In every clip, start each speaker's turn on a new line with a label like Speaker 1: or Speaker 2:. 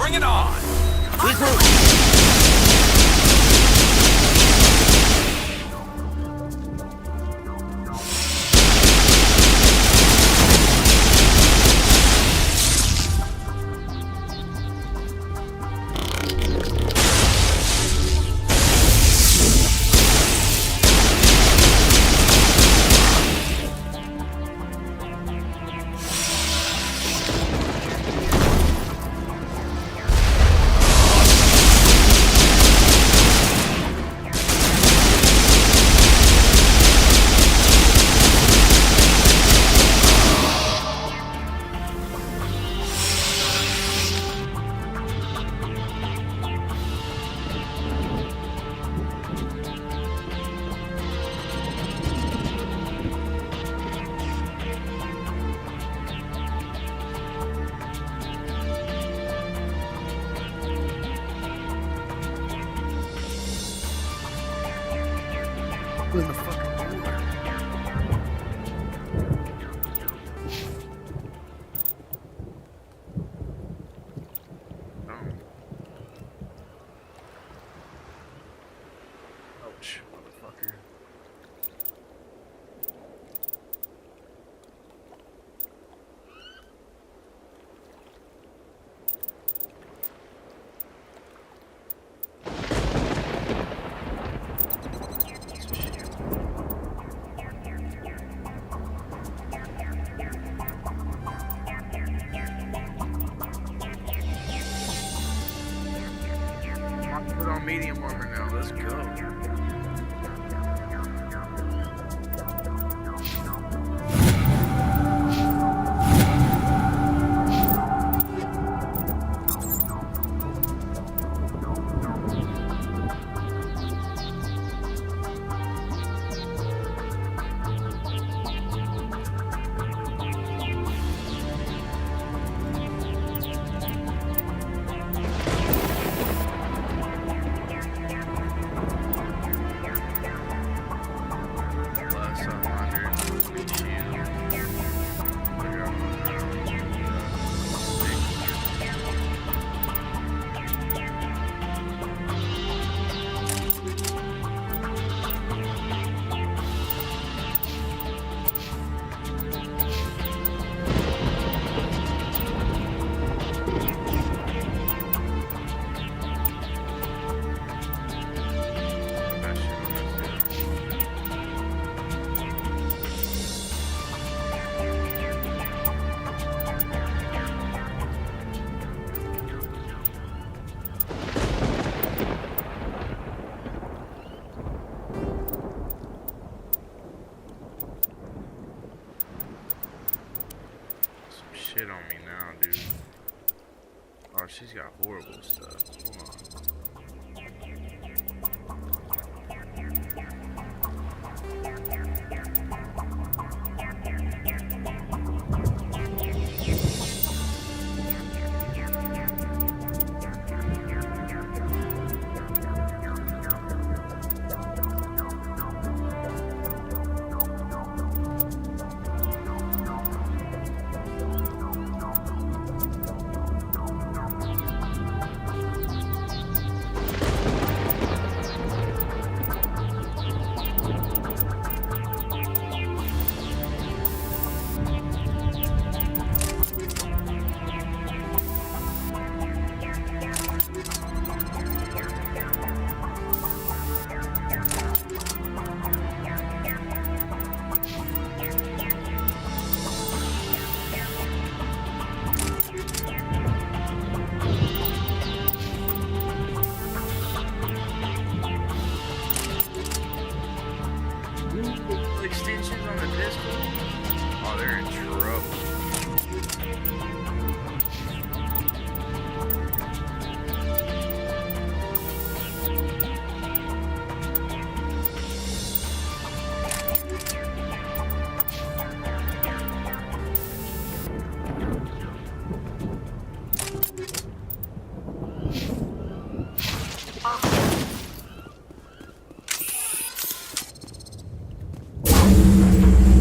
Speaker 1: Bring it on!
Speaker 2: In the fucking cooler. Ouch, motherfucker. Put on medium armor now, let's go. Shit on me now, dude. Oh, she's got horrible stuff. Hold on. Extensions on the pistol? Oh, they're in trouble.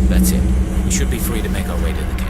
Speaker 3: That's it. We should be free to make our way to the camp.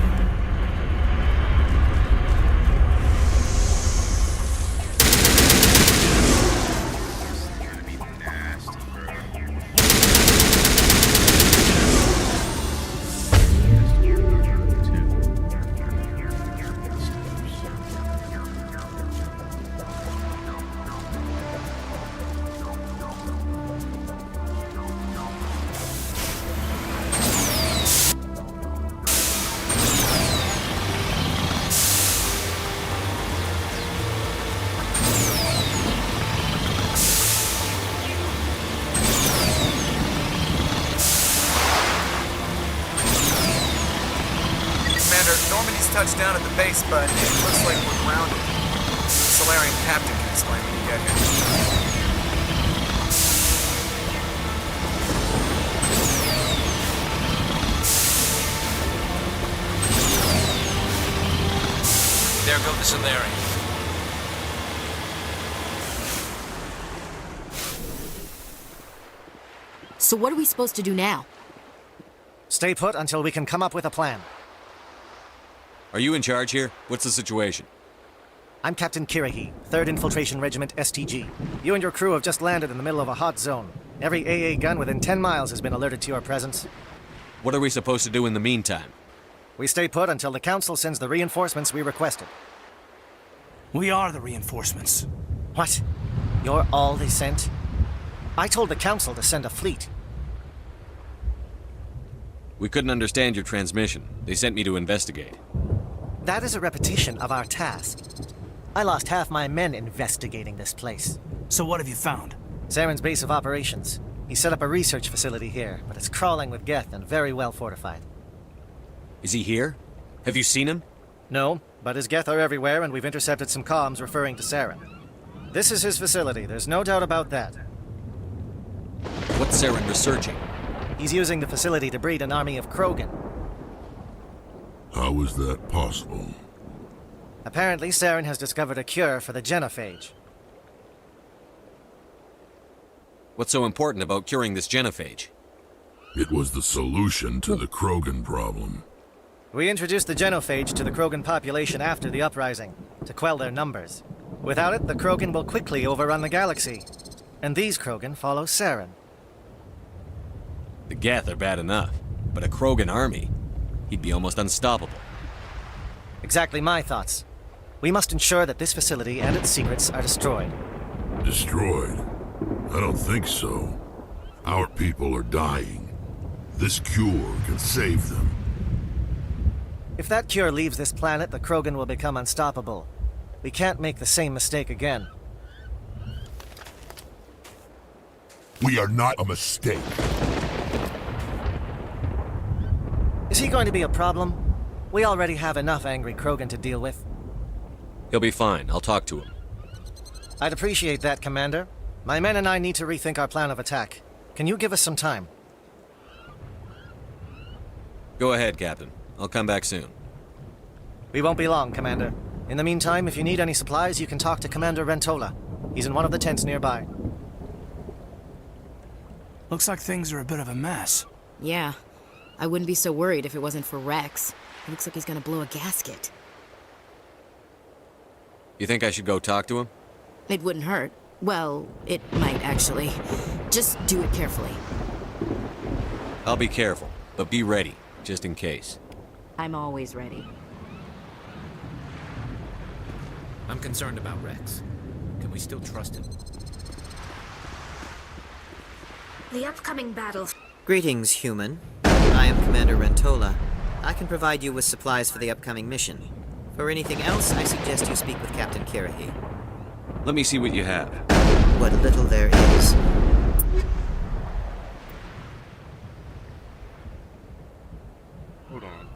Speaker 1: touched down at the base, but it looks like we're grounded. The Solarian captain can explain when you get here.
Speaker 3: There go the Solarian.
Speaker 4: So what are we supposed to do now?
Speaker 5: Stay put until we can come up with a plan.
Speaker 6: Are you in charge here? What's the situation?
Speaker 5: I'm Captain Kirahi, 3rd Infiltration Regiment STG. You and your crew have just landed in the middle of a hot zone. Every AA gun within 10 miles has been alerted to your presence.
Speaker 6: What are we supposed to do in the meantime?
Speaker 5: We stay put until the Council sends the reinforcements we requested.
Speaker 7: We are the reinforcements.
Speaker 5: What? You're all they sent? I told the Council to send a fleet.
Speaker 6: We couldn't understand your transmission. They sent me to investigate.
Speaker 5: That is a repetition of our task. I lost half my men investigating this place.
Speaker 7: So what have you found?
Speaker 5: Saren's base of operations. He set up a research facility here, but it's crawling with Geth and very well fortified.
Speaker 6: Is he here? Have you seen him?
Speaker 5: No, but his Geth are everywhere, and we've intercepted some comms referring to Saren. This is his facility, there's no doubt about that.
Speaker 6: What's Saren researching?
Speaker 5: He's using the facility to breed an army of Krogan.
Speaker 8: How is that possible?
Speaker 5: Apparently, Saren has discovered a cure for the genophage.
Speaker 6: What's so important about curing this genophage?
Speaker 8: It was the solution to the Krogan problem.
Speaker 5: We introduced the genophage to the Krogan population after the uprising, to quell their numbers. Without it, the Krogan will quickly overrun the galaxy. And these Krogan follow Saren.
Speaker 6: The Geth are bad enough, but a Krogan army? He'd be almost unstoppable.
Speaker 5: Exactly my thoughts. We must ensure that this facility and its secrets are destroyed.
Speaker 8: Destroyed? I don't think so. Our people are dying. This cure can save them.
Speaker 5: If that cure leaves this planet, the Krogan will become unstoppable. We can't make the same mistake again.
Speaker 8: We are not a mistake.
Speaker 5: Is he going to be a problem? We already have enough angry Krogan to deal with.
Speaker 6: He'll be fine. I'll talk to him.
Speaker 5: I'd appreciate that, Commander. My men and I need to rethink our plan of attack. Can you give us some time?
Speaker 6: Go ahead, Captain. I'll come back soon.
Speaker 5: We won't be long, Commander. In the meantime, if you need any supplies, you can talk to Commander Rentola. He's in one of the tents nearby.
Speaker 7: Looks like things are a bit of a mess.
Speaker 4: Yeah. I wouldn't be so worried if it wasn't for Rex. He looks like he's gonna blow a gasket.
Speaker 6: You think I should go talk to him?
Speaker 4: It wouldn't hurt. Well, it might actually. Just do it carefully.
Speaker 6: I'll be careful, but be ready, just in case.
Speaker 4: I'm always ready.
Speaker 3: I'm concerned about Rex. Can we still trust him?
Speaker 9: The upcoming battle.
Speaker 10: Greetings, human. I am Commander Rentola. I can provide you with supplies for the upcoming mission. For anything else, I suggest you speak with Captain Kirahi.
Speaker 6: Let me see what you have.
Speaker 10: What little there is.
Speaker 2: Hold on.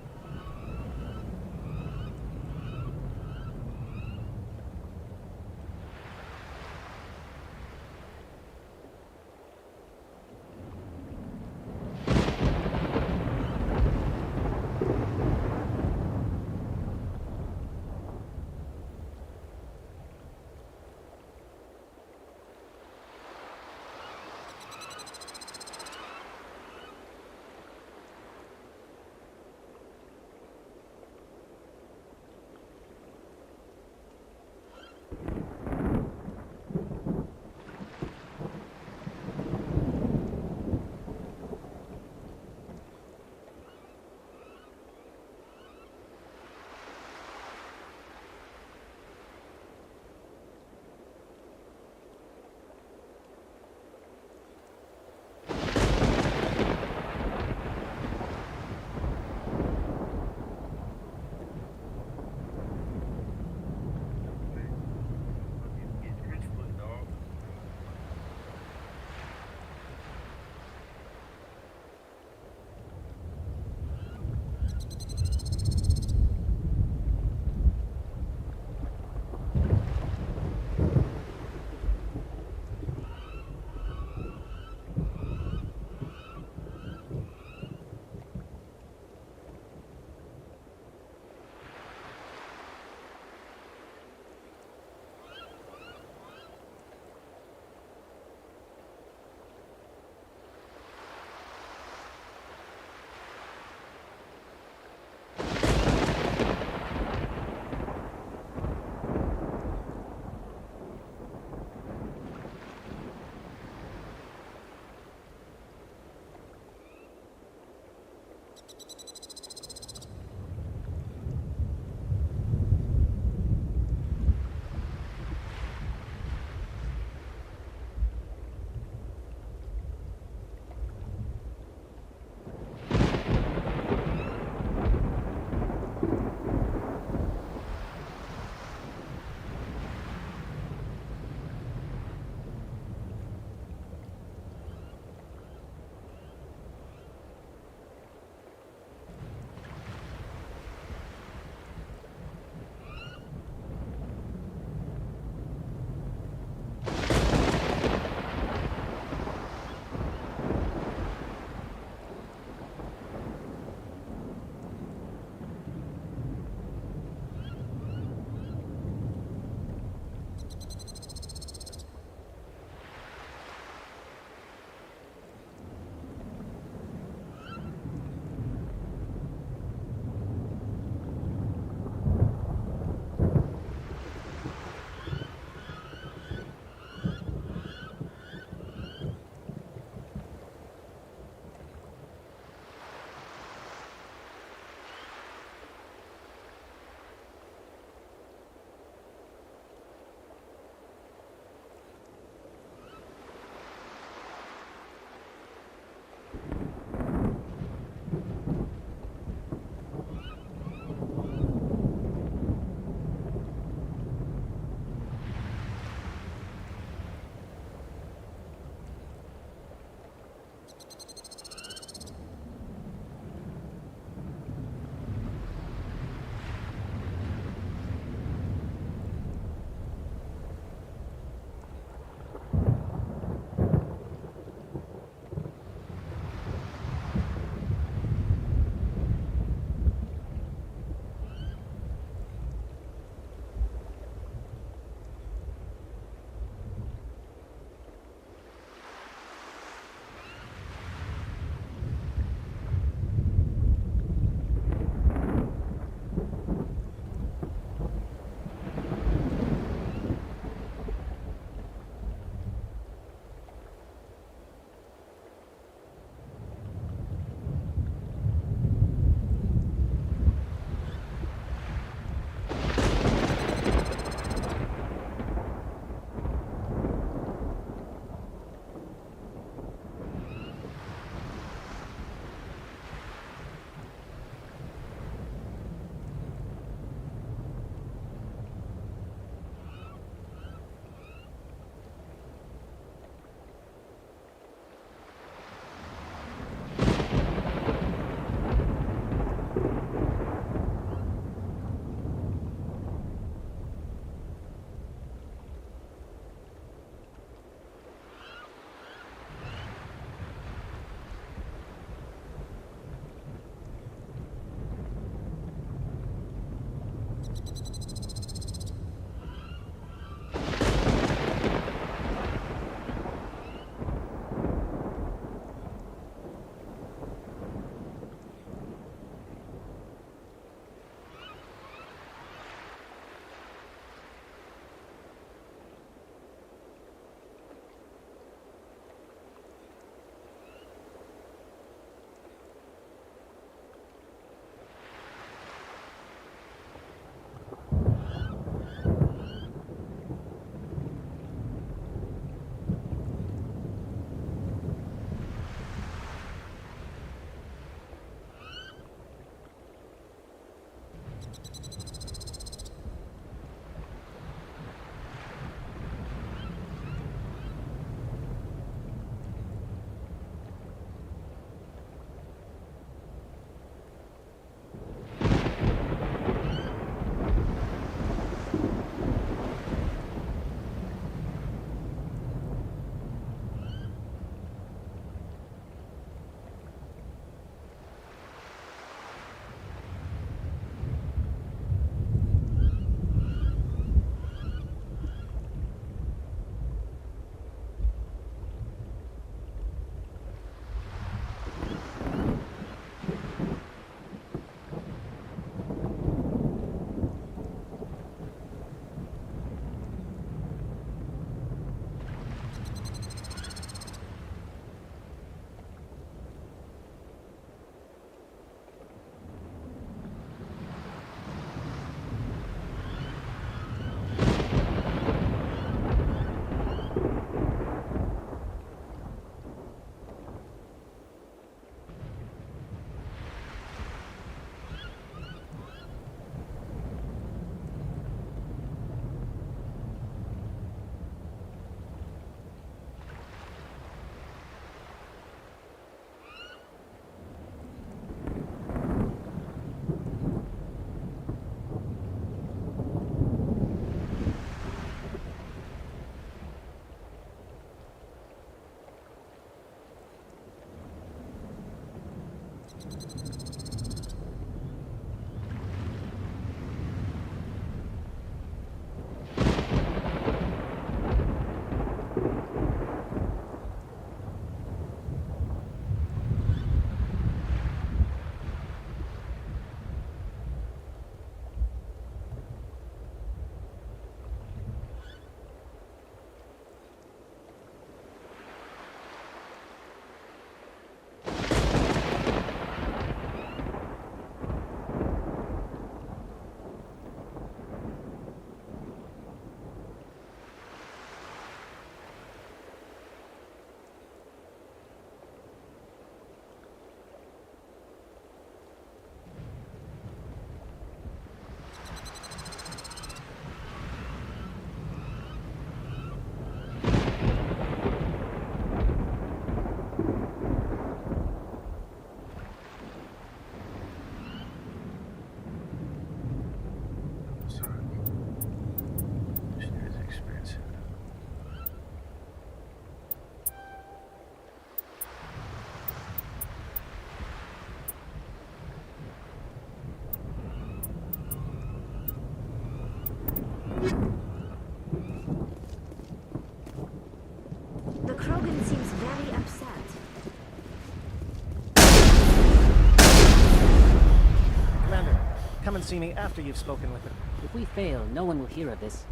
Speaker 5: see me after you've spoken with them.
Speaker 11: If we fail, no one will hear of this.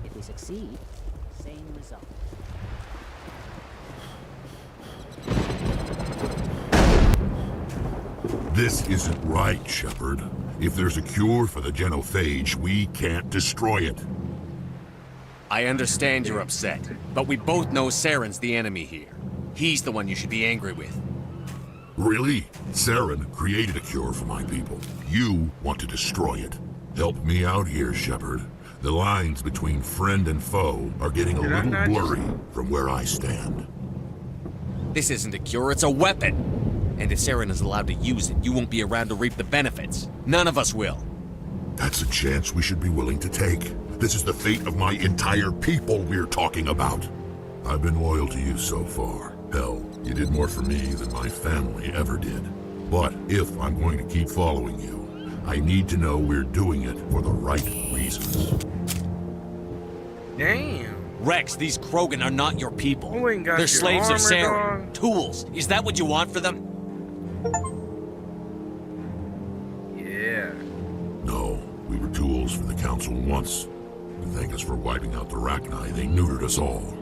Speaker 11: If we succeed, same result.
Speaker 8: This isn't right, Shepard. If there's a cure for the genophage, we can't destroy it.
Speaker 6: I understand you're upset, but we both know Saren's the enemy here. He's the one you should be angry with.
Speaker 8: Really? Saren created a cure for my people. You want to destroy it. Help me out here, Shepard. The lines between friend and foe are getting a little blurry from where I stand.
Speaker 6: This isn't a cure, it's a weapon! And if Saren is allowed to use it, you won't be around to reap the benefits. None of us will.
Speaker 8: That's a chance we should be willing to take. This is the fate of my entire people we're talking about. I've been loyal to you so far. Hell, you did more for me than my family ever did. But if I'm going to keep following you, I need to know we're doing it for the right reasons.
Speaker 2: Damn.
Speaker 6: Rex, these Krogan are not your people.
Speaker 2: You ain't got
Speaker 6: They're
Speaker 2: your
Speaker 6: slaves of
Speaker 2: armor,
Speaker 6: Saren.
Speaker 2: dog.
Speaker 6: Tools. Is that what you want for them?
Speaker 2: Yeah.
Speaker 8: No, we were tools for the Council once. To thank us for wiping out the Rachni, they neutered us all.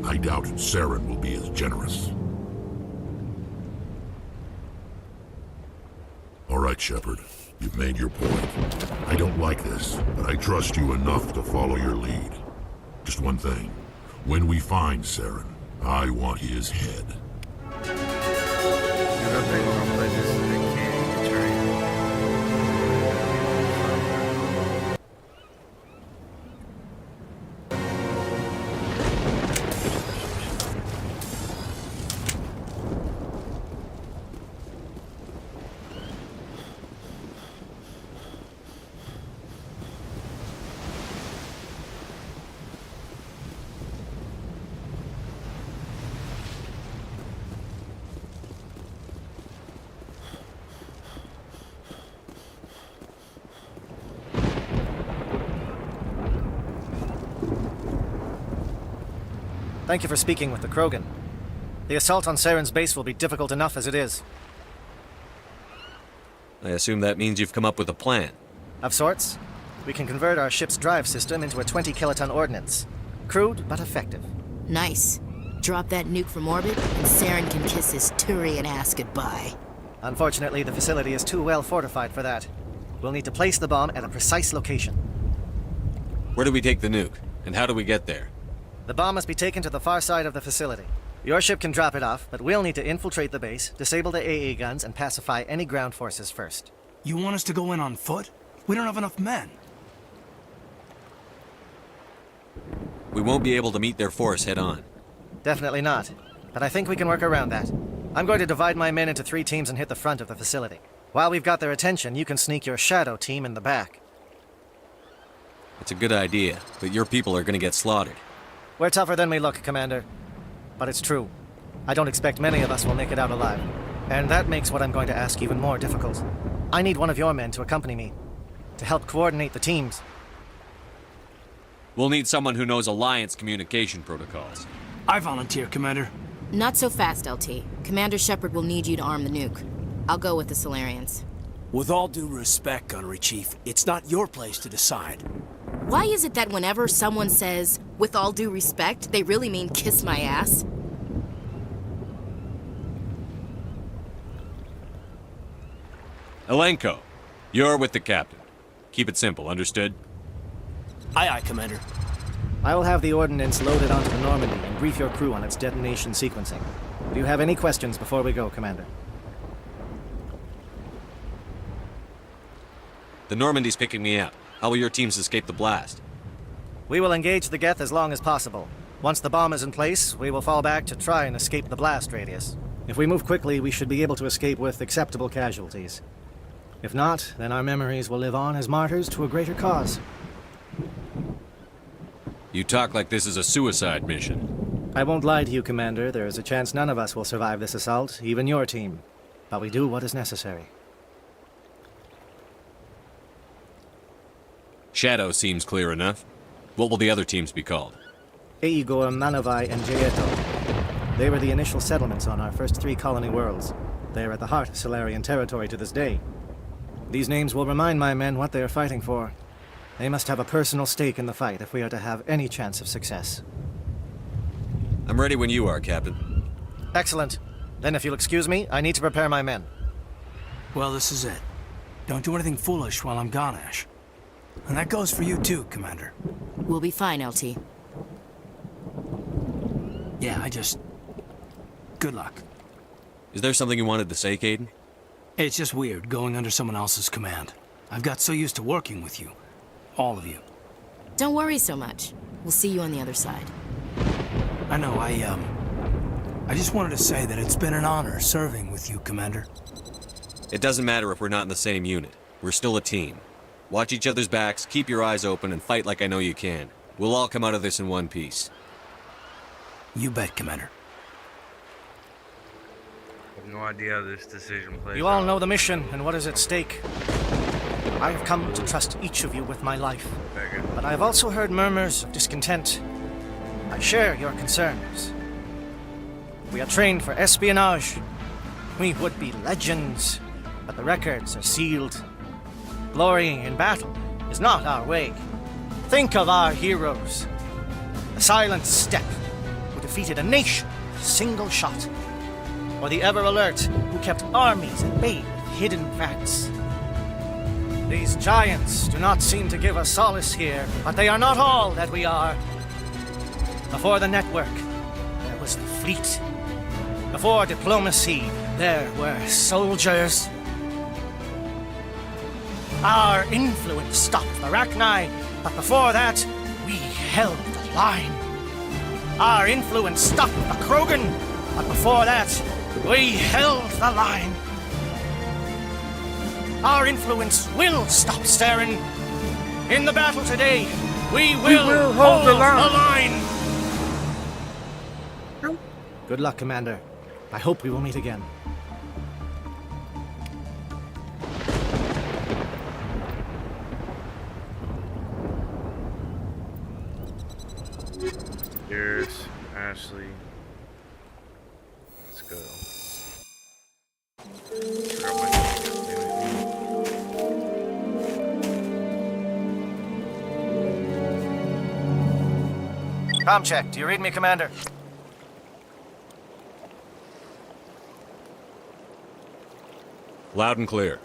Speaker 8: I doubt Saren will be as generous. All right, Shepard. You've made your point. I don't like this, but I trust you enough to follow your lead. Just one thing. When we find Saren, I want his head.
Speaker 2: Dude, I think we're gonna play this in the candy train.
Speaker 5: Thank you for speaking with the Krogan. The assault on Saren's base will be difficult enough as it is.
Speaker 6: I assume that means you've come up with a plan.
Speaker 5: Of sorts. We can convert our ship's drive system into a 20-kiloton ordnance. Crude, but effective.
Speaker 4: Nice. Drop that nuke from orbit, and Saren can kiss his Turian ass goodbye.
Speaker 5: Unfortunately, the facility is too well fortified for that. We'll need to place the bomb at a precise location.
Speaker 6: Where do we take the nuke? And how do we get there?
Speaker 5: The bomb must be taken to the far side of the facility. Your ship can drop it off, but we'll need to infiltrate the base, disable the AA guns, and pacify any ground forces first.
Speaker 7: You want us to go in on foot? We don't have enough men.
Speaker 6: We won't be able to meet their force head on.
Speaker 5: Definitely not. But I think we can work around that. I'm going to divide my men into 3 teams and hit the front of the facility. While we've got their attention, you can sneak your shadow team in the back.
Speaker 6: It's a good idea, but your people are gonna get slaughtered.
Speaker 5: We're tougher than we look, Commander. But it's true. I don't expect many of us will make it out alive. And that makes what I'm going to ask even more difficult. I need one of your men to accompany me, to help coordinate the teams.
Speaker 6: We'll need someone who knows Alliance communication protocols.
Speaker 7: I volunteer, Commander.
Speaker 4: Not so fast, LT. Commander Shepard will need you to arm the nuke. I'll go with the Solarians.
Speaker 7: With all due respect, Gunnery Chief, it's not your place to decide.
Speaker 4: Why is it that whenever someone says, with all due respect, they really mean kiss my ass?
Speaker 6: Elenko, you're with the captain. Keep it simple, understood?
Speaker 7: Aye, aye, Commander.
Speaker 5: I will have the ordnance loaded onto the Normandy and brief your crew on its detonation sequencing. Do you have any questions before we go, Commander?
Speaker 6: The Normandy's picking me up. How will your teams escape the blast?
Speaker 5: We will engage the Geth as long as possible. Once the bomb is in place, we will fall back to try and escape the blast radius. If we move quickly, we should be able to escape with acceptable casualties. If not, then our memories will live on as martyrs to a greater cause.
Speaker 6: You talk like this is a suicide mission.
Speaker 5: I won't lie to you, Commander. There is a chance none of us will survive this assault, even your team. But we do what is necessary.
Speaker 6: Shadow seems clear enough. What will the other teams be called?
Speaker 5: Igor, Manavai, and Jaeto. They were the initial settlements on our first 3 colony worlds. They are at the heart of Solarian territory to this day. These names will remind my men what they are fighting for. They must have a personal stake in the fight if we are to have any chance of success.
Speaker 6: I'm ready when you are, Captain.
Speaker 5: Excellent. Then if you'll excuse me, I need to prepare my men.
Speaker 7: Well, this is it. Don't do anything foolish while I'm gone, Ash. And that goes for you too, Commander.
Speaker 4: We'll be fine, LT.
Speaker 7: Yeah, good luck.
Speaker 6: Is there something you wanted to say, Caden?
Speaker 7: It's just weird going under someone else's command. I've got so used to working with you. All of you.
Speaker 4: Don't worry so much. We'll see you on the other side.
Speaker 7: I know, I just wanted to say that it's been an honor serving with you, Commander.
Speaker 6: It doesn't matter if we're not in the same unit. We're still a team. Watch each other's backs, keep your eyes open, and fight like I know you can. We'll all come out of this in one piece.
Speaker 7: You bet, Commander.
Speaker 2: I have no idea how this decision plays
Speaker 5: You all
Speaker 2: out.
Speaker 5: know the mission and what is at stake. I have come to trust each of you with my life, but I have also heard murmurs of discontent. I share your concerns. We are trained for espionage. We would be legends, but the records are sealed. Glory in battle is not our way. Think of our heroes. The silent step who defeated a nation with a single shot. Or the ever-alert who kept armies at bay with hidden facts. These giants do not seem to give us solace here, but they are not all that we are. Before the network, there was the fleet. Before diplomacy, there were soldiers. Our influence stopped the Arachni, but before that, we held the line. Our influence stopped the Krogan, but before that, we held the line. Our influence will stop Saren. In the battle today, we will hold the line. Good luck, Commander. I hope we will meet again.
Speaker 2: Cheers, Ashley. Let's go. Forgot my
Speaker 5: Comm check. Do you read me, Commander?
Speaker 6: Loud and clear.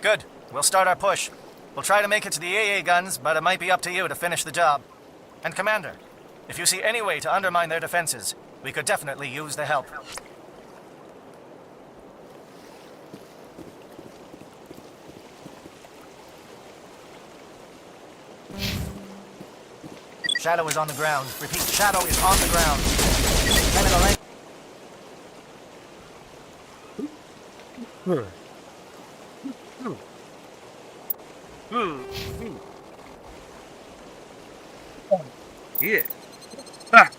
Speaker 5: Good. We'll start our push. We'll try to make it to the AA guns, but it might be up to you to finish the job. And Commander, if you see any way to undermine their defenses, we could definitely use the help. Shadow is on the ground. Repeat, Shadow is on the ground.
Speaker 2: Yeah. Ah.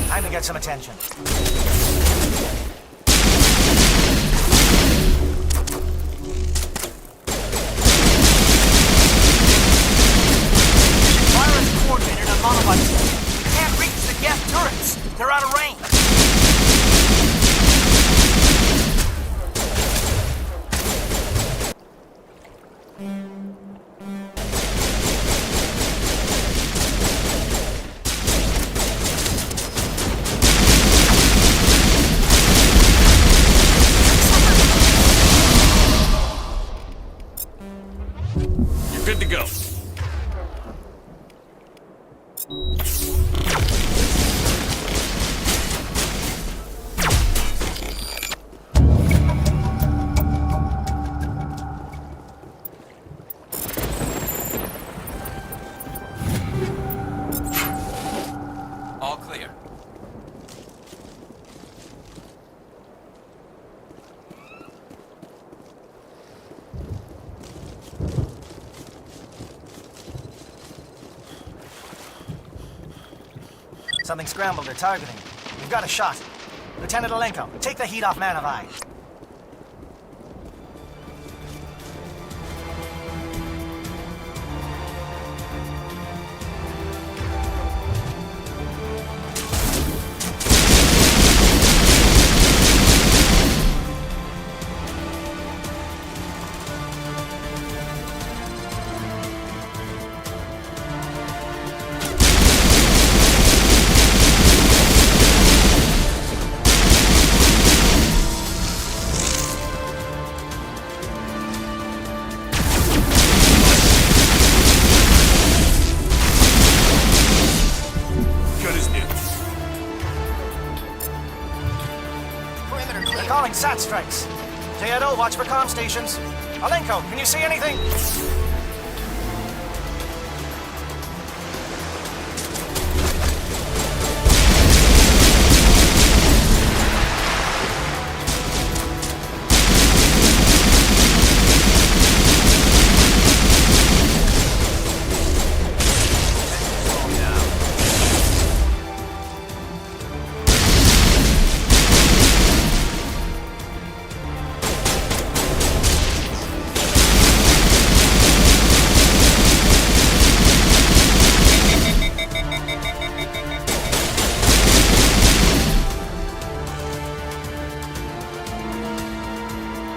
Speaker 5: Time to get some attention.
Speaker 12: Wireless coordinated on monobuses. We can't reach the gas turrets. They're out of range.
Speaker 6: Good to go.
Speaker 5: Something scrambled their targeting. We've got a shot. Lieutenant Alenko, take the heat off Man of Eye. Calling SAT strikes. J.Edo, watch for comm stations. Alenko, can you see anything?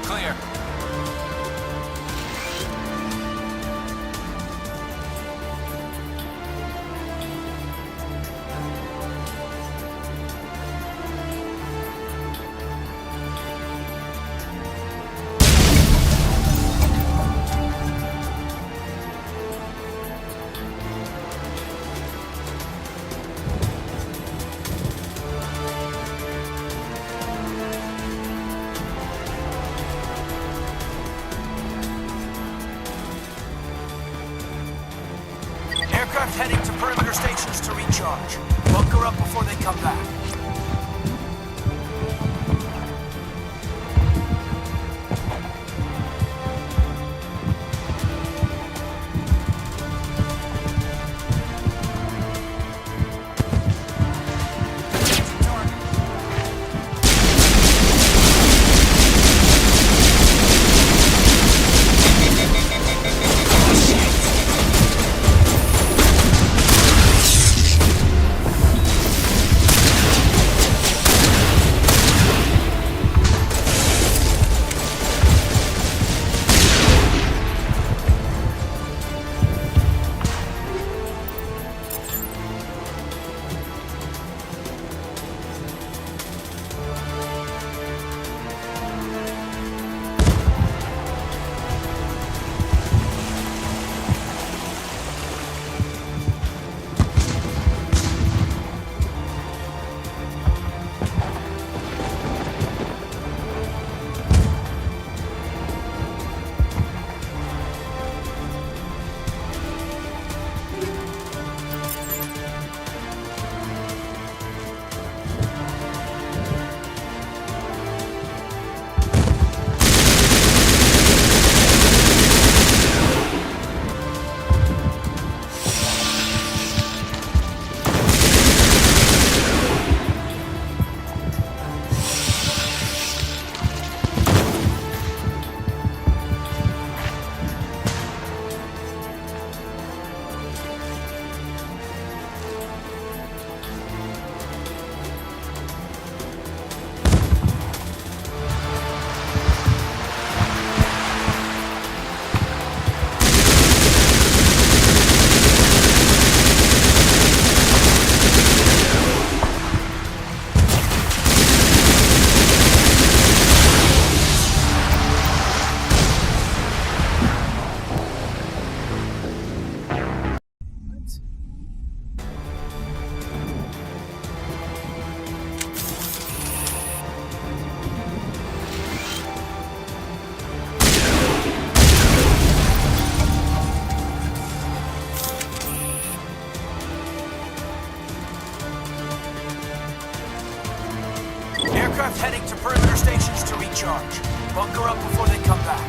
Speaker 12: Clear. Aircraft heading to perimeter stations to recharge. Bunker up before they come back. Aircraft heading to perimeter stations to recharge. Bunker up before they come back.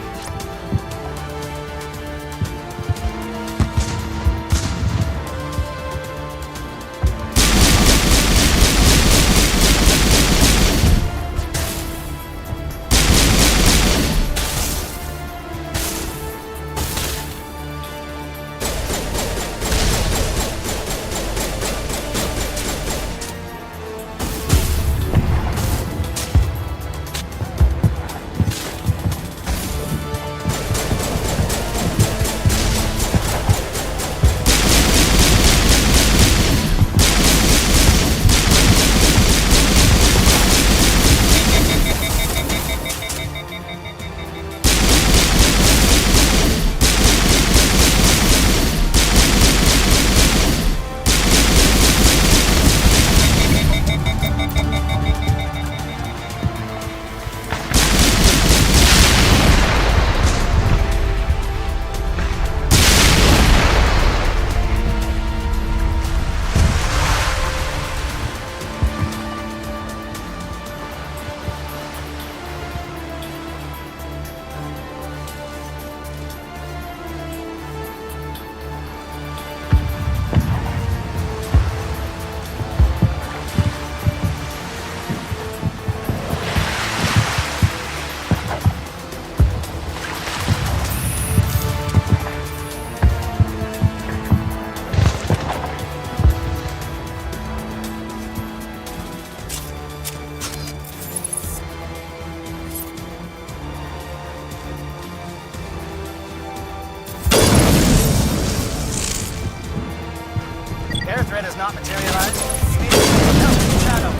Speaker 5: Air threat has not materialized. You need to get some help in the shadow.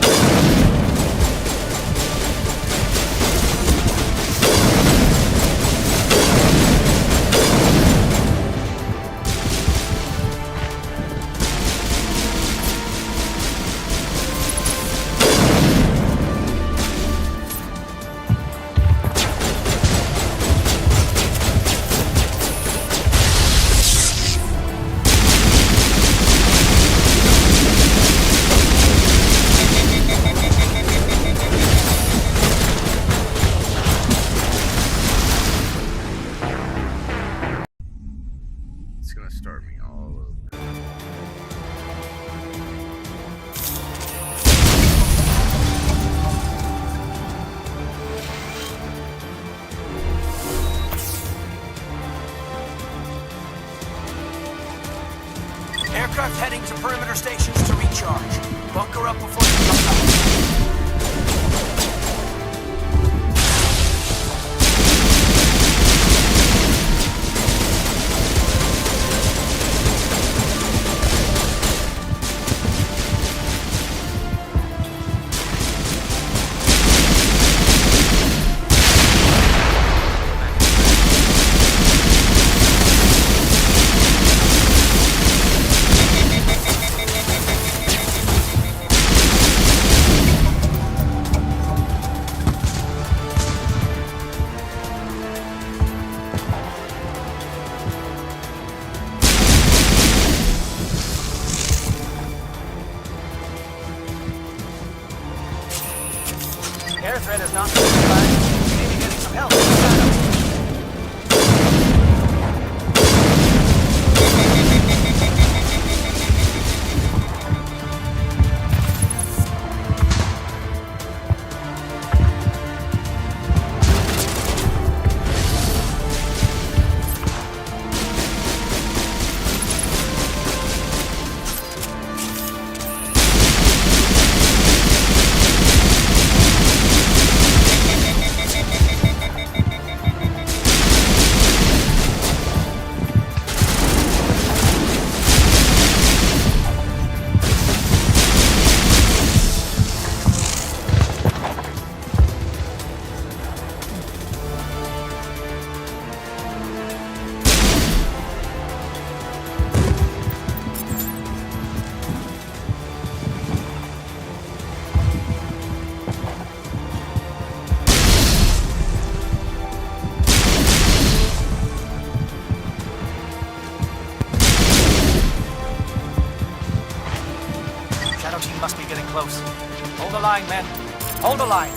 Speaker 2: It's gonna start me all over.
Speaker 12: Aircraft heading to perimeter stations to recharge. Bunker up before you come back.
Speaker 5: Air threat has not materialized. You need to get some help in the shadow. Shadow team must be getting close. Hold the line, men. Hold the line.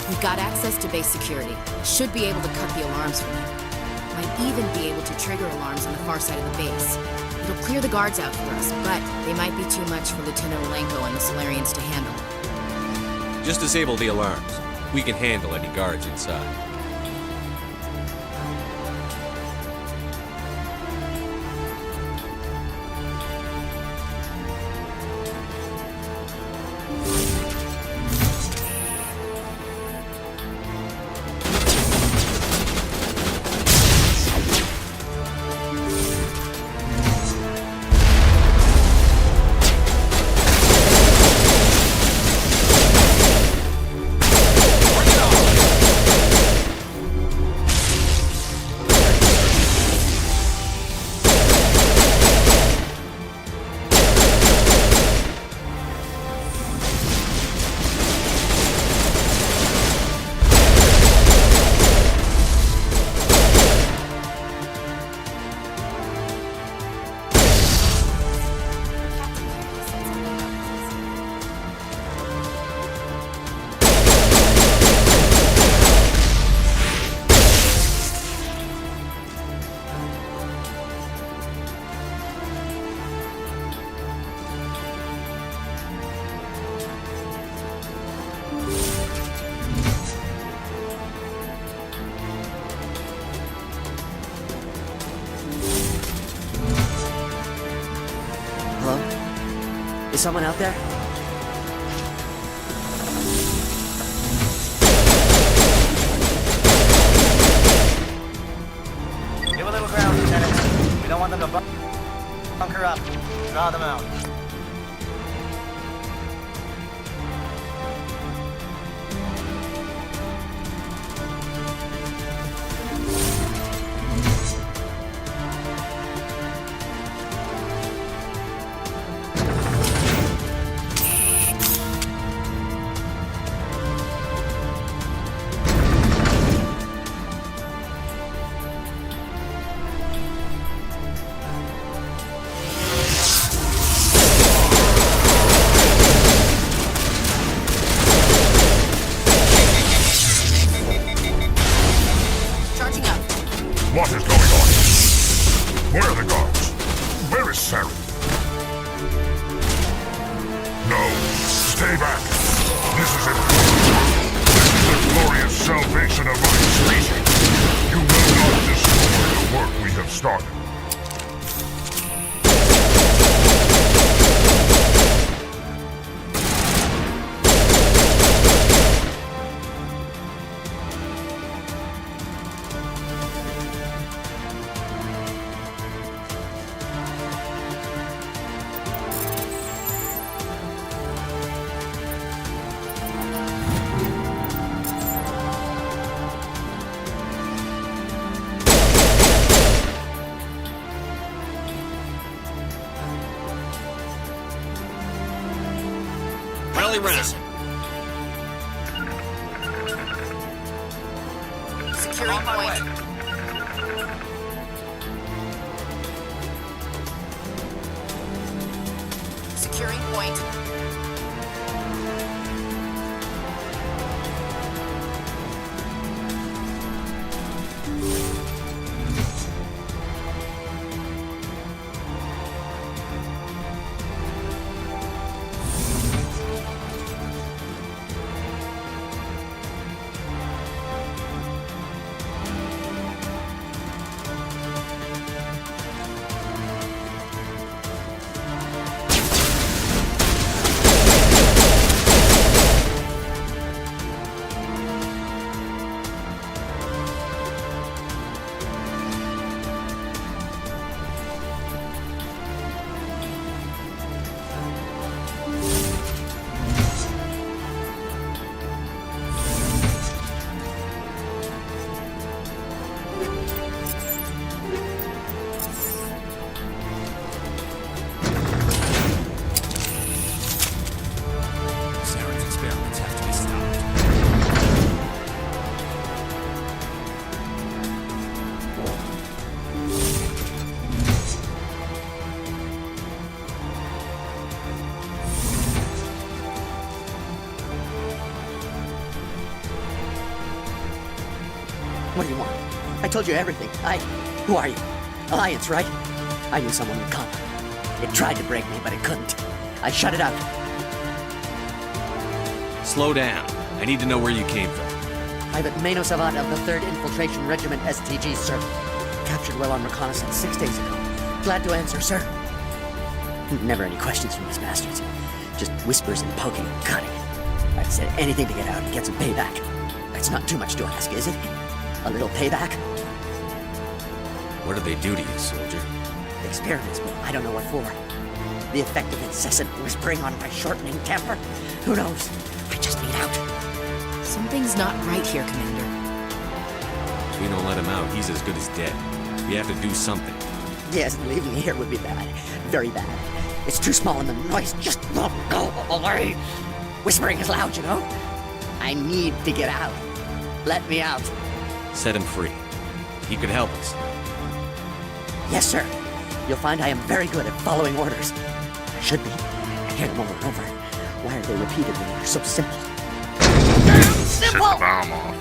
Speaker 4: We've got access to base security. Should be able to cut the alarms from here. Might even be able to trigger alarms on the far side of the base. It'll clear the guards out for us, but they might be too much for Lieutenant Olenko and the Solarians to handle.
Speaker 6: Just disable the alarms. We can handle any guards inside.
Speaker 11: someone out there?
Speaker 5: Give a little ground, Lieutenant. We don't want them to bunker up. Draw them out.
Speaker 4: Charging up.
Speaker 8: What is going on? Where are the guards? Where is Sarah? No, stay back. This is it. This is the glorious salvation of my species. You will not destroy the work we have started.
Speaker 6: Rally round.
Speaker 4: Securing point. Securing point.
Speaker 3: Saren's experiments have to be stopped.
Speaker 11: What do you want? I told you everything. Who are you? Alliance, right? I knew someone would come. It tried to break me, but it couldn't. I shut it out.
Speaker 6: Slow down. I need to know where you came from.
Speaker 11: Private Mano Savant of the 3rd Infiltration Regiment STG, sir. Captured while on reconnaissance 6 days ago. Glad to answer, sir. Never any questions from these bastards. Just whispers and poking and cutting. I'd say anything to get out and get some payback. It's not too much to ask, is it? A little payback?
Speaker 6: What did they do to you, soldier?
Speaker 11: Experiments, but I don't know what for. The effect of incessant whispering on my shortening temper? Who knows? I just need out.
Speaker 4: Something's not right here, Commander.
Speaker 6: If we don't let him out, he's as good as dead. We have to do something.
Speaker 11: Yes, leaving here would be bad. Very bad. It's too small and the noise just won't go away. Whispering is loud, you know? I need to get out. Let me out.
Speaker 6: Set him free. He could help us.
Speaker 11: Yes, sir. You'll find I am very good at following orders. I should be. I hear them over and over. Why are they repeated when they're so simple? Damn
Speaker 2: Set the
Speaker 11: simple!
Speaker 2: bomb off.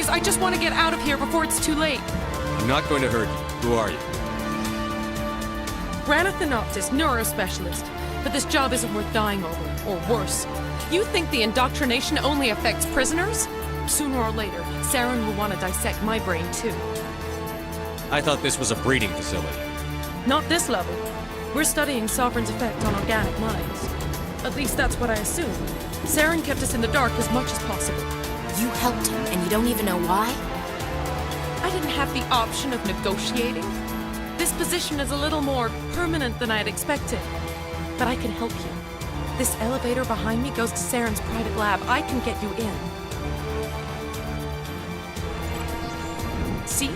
Speaker 13: Please, I just want to get out of here before it's too late.
Speaker 6: I'm not going to hurt you. Who are you?
Speaker 13: Ranathanoptis, neurospecialist. But this job isn't worth dying over, or worse. You think the indoctrination only affects prisoners? Sooner or later, Saren will want to dissect my brain too.
Speaker 6: I thought this was a breeding facility.
Speaker 13: Not this level. We're studying Sovereign's effect on organic minds. At least that's what I assume. Saren kept us in the dark as much as possible.
Speaker 4: You helped him, and you don't even know why?
Speaker 13: I didn't have the option of negotiating. This position is a little more permanent than I had expected. But I can help you. This elevator behind me goes to Saren's private lab. I can get you in. See?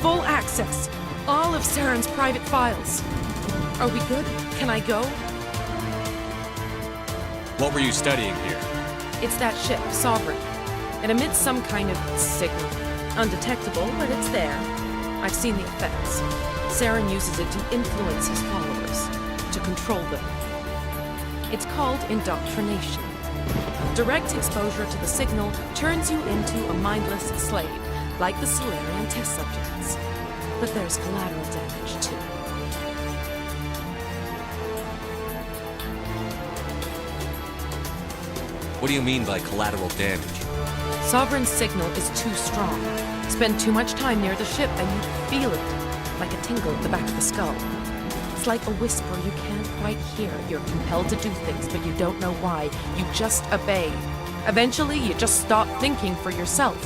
Speaker 13: Full access. All of Saren's private files. Are we good? Can I go?
Speaker 6: What were you studying here?
Speaker 13: It's that ship, Sovereign. It emits some kind of signal. Undetectable, but it's there. I've seen the effects. Saren uses it to influence his followers, to control them. It's called indoctrination. Direct exposure to the signal turns you into a mindless slave, like the Solarian test subjects. But there's collateral damage, too.
Speaker 6: What do you mean by collateral damage?
Speaker 13: Sovereign's signal is too strong. Spend too much time near the ship and you feel it, like a tingle at the back of the skull. It's like a whisper you can't quite hear. You're compelled to do things, but you don't know why. You just obey. Eventually, you just stop thinking for yourself.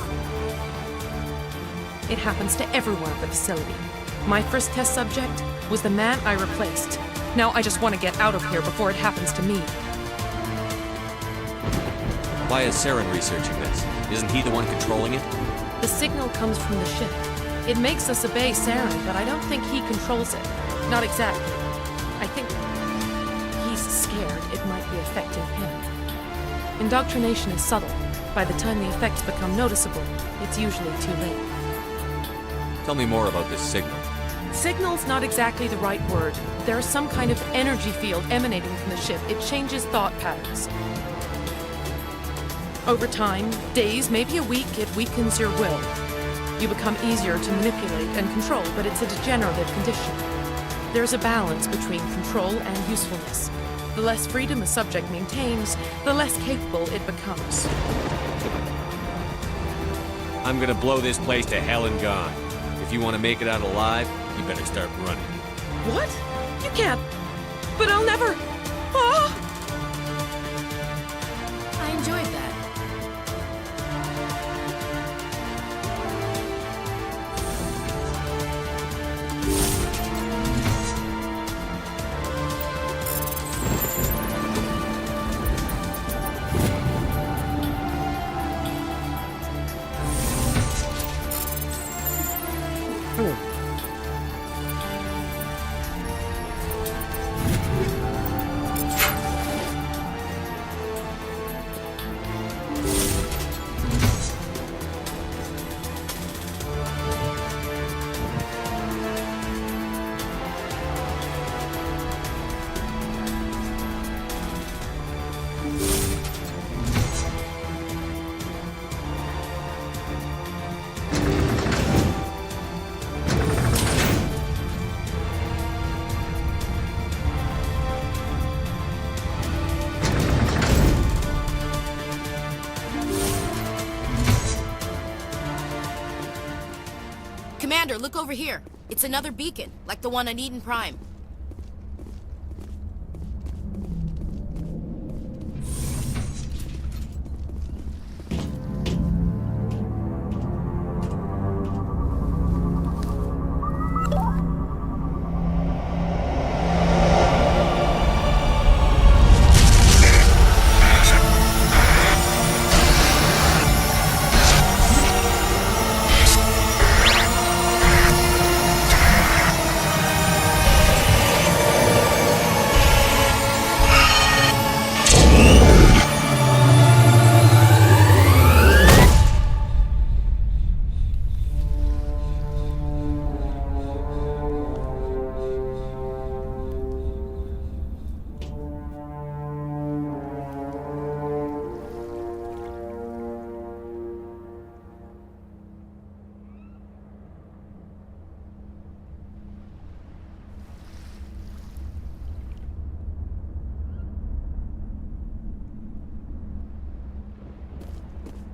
Speaker 13: It happens to everyone at the facility. My first test subject was the man I replaced. Now I just want to get out of here before it happens to me.
Speaker 6: Why is Saren researching this? Isn't he the one controlling it?
Speaker 13: The signal comes from the ship. It makes us obey Saren, but I don't think he controls it. Not exactly. I think he's scared it might be affecting him. Indoctrination is subtle. By the time the effects become noticeable, it's usually too late.
Speaker 6: Tell me more about this signal.
Speaker 13: Signal's not exactly the right word. There's some kind of energy field emanating from the ship. It changes thought patterns. Over time, days, maybe a week, it weakens your will. You become easier to manipulate and control, but it's a degenerative condition. There's a balance between control and usefulness. The less freedom a subject maintains, the less capable it becomes.
Speaker 6: I'm gonna blow this place to hell and gone. If you want to make it out alive, you better start running.
Speaker 13: What? You can't. But I'll never. Ah!
Speaker 4: I enjoyed that. Commander, look over here. It's another beacon, like the one on Eden Prime.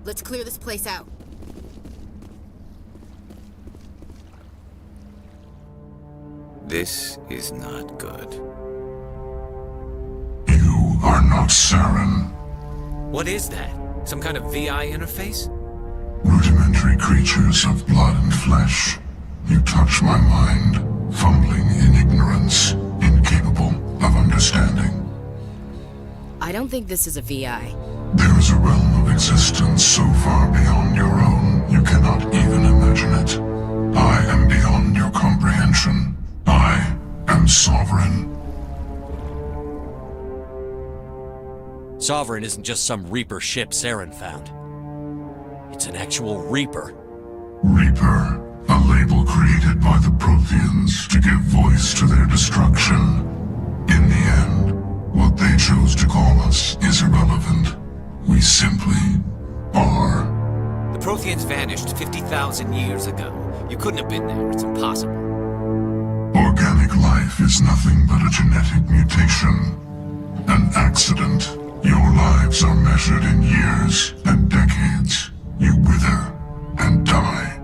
Speaker 4: Let's clear this place out.
Speaker 14: This is not good.
Speaker 8: You are not Saren.
Speaker 3: What is that? Some kind of VI interface?
Speaker 8: Rudimentary creatures of blood and flesh. You touch my mind, fumbling in ignorance, incapable of understanding.
Speaker 4: I don't think this is a VI.
Speaker 8: There is a realm of existence so far beyond your own, you cannot even imagine it. I am beyond your comprehension. I am sovereign.
Speaker 6: Sovereign isn't just some Reaper ship Saren found. It's an actual Reaper.
Speaker 8: Reaper, a label created by the Protheans to give voice to their destruction. In the end, what they chose to call us is irrelevant. We simply are.
Speaker 3: The Protheans vanished 50,000 years ago. You couldn't have been there. It's impossible.
Speaker 8: Organic life is nothing but a genetic mutation. An accident. Your lives are measured in years and decades. You wither and die.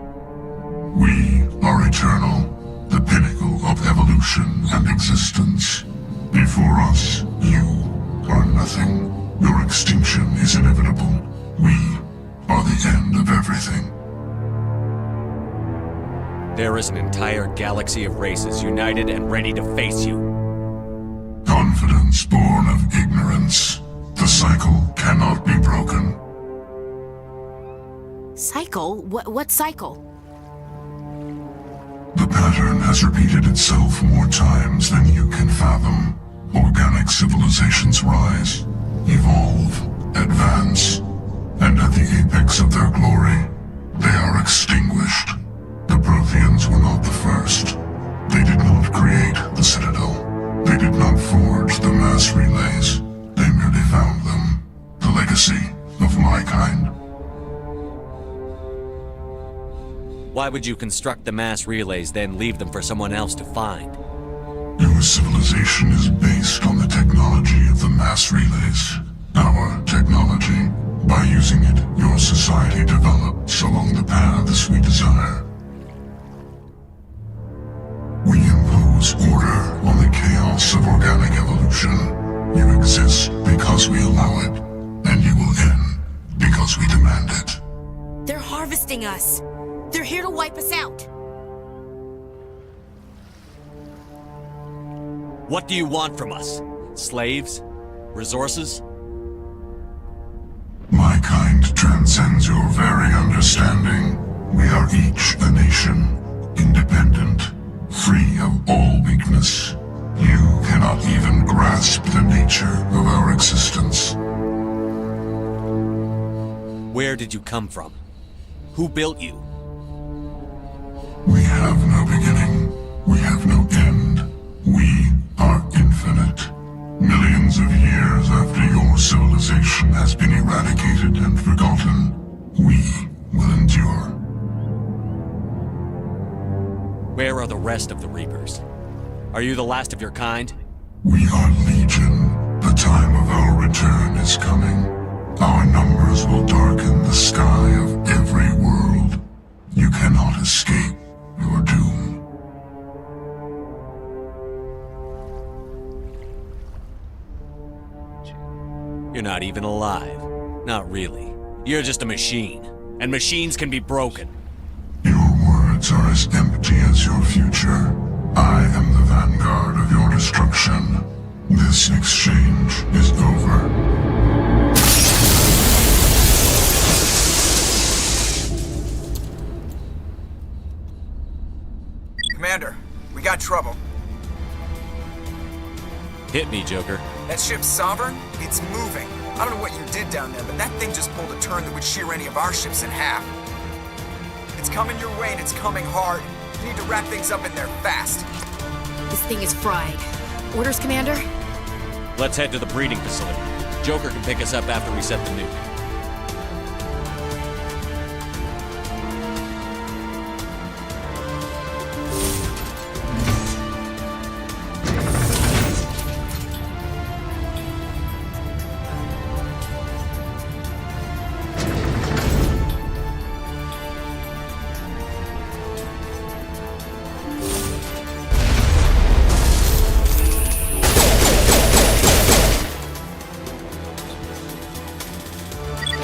Speaker 8: We are eternal, the pinnacle of evolution and existence. Before us, you are nothing. Your extinction is inevitable. We are the end of everything.
Speaker 6: There is an entire galaxy of races united and ready to face you.
Speaker 8: Confidence born of ignorance. The cycle cannot be broken.
Speaker 4: Cycle? What cycle?
Speaker 8: The pattern has repeated itself more times than you can fathom. Organic civilizations rise, evolve, advance, and at the apex of their glory, they are extinguished. The Protheans were not the first. They did not create the Citadel. They did not forge the mass relays. They merely found them. The legacy of my kind.
Speaker 6: Why would you construct the mass relays, then leave them for someone else to find?
Speaker 8: Your civilization is based on the technology of the mass relays. Our technology. By using it, your society develops along the paths we desire. We impose order on the chaos of organic evolution. You exist because we allow it, and you will end because we demand it.
Speaker 4: They're harvesting us. They're here to wipe us out.
Speaker 6: What do you want from us? Slaves? Resources?
Speaker 8: My kind transcends your very understanding. We are each a nation, independent, free of all weakness. You cannot even grasp the nature of our existence.
Speaker 6: Where did you come from? Who built you?
Speaker 8: We have no beginning. We have no end. We are infinite. Millions of years after your civilization has been eradicated and forgotten, we will endure.
Speaker 6: Where are the rest of the Reapers? Are you the last of your kind?
Speaker 8: We are legion. The time of our return is coming. Our numbers will darken the sky of every world. You cannot escape your doom.
Speaker 6: You're not even alive. Not really. You're just a machine. And machines can be broken.
Speaker 8: Your words are as empty as your future. I am the vanguard of your destruction. This exchange is over.
Speaker 1: Commander, we got trouble.
Speaker 6: Hit me, Joker.
Speaker 1: That ship's Sovereign? It's moving. I don't know what you did down there, but that thing just pulled a turn that would shear any of our ships in half. It's coming your way and it's coming hard. You need to wrap things up in there fast.
Speaker 4: This thing is fried. Orders, Commander?
Speaker 6: Let's head to the breeding facility. Joker can pick us up after we set the nuke.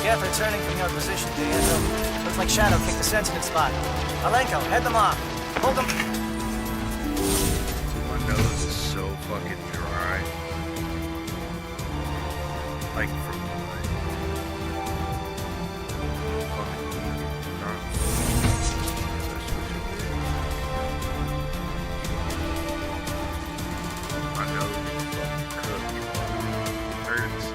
Speaker 5: Geth returning from your position, Pietro. Looks like Shadow kicked a sensitive spot. Alenko, head them off. Hold them.
Speaker 2: My nose is so fucking dry. Like from fucking not. My nose is fucking cooked. Hurts.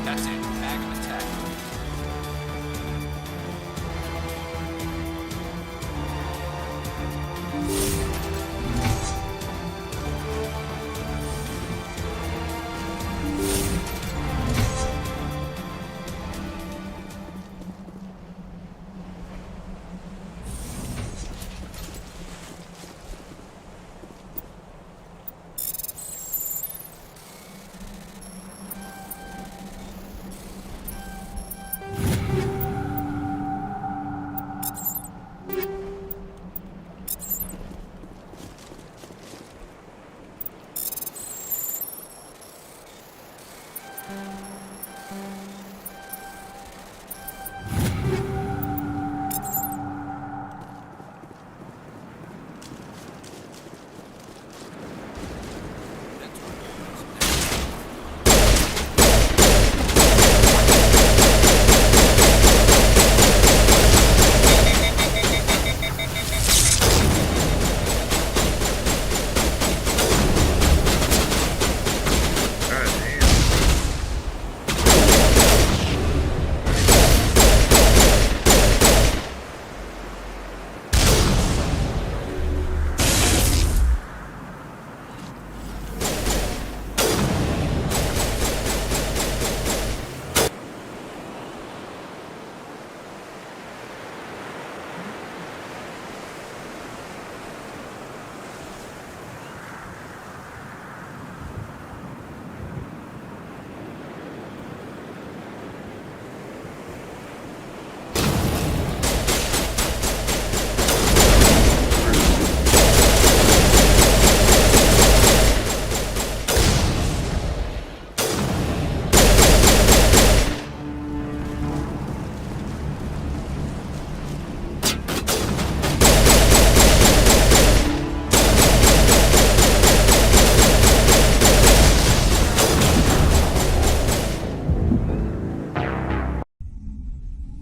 Speaker 3: That's it. Bag of attack.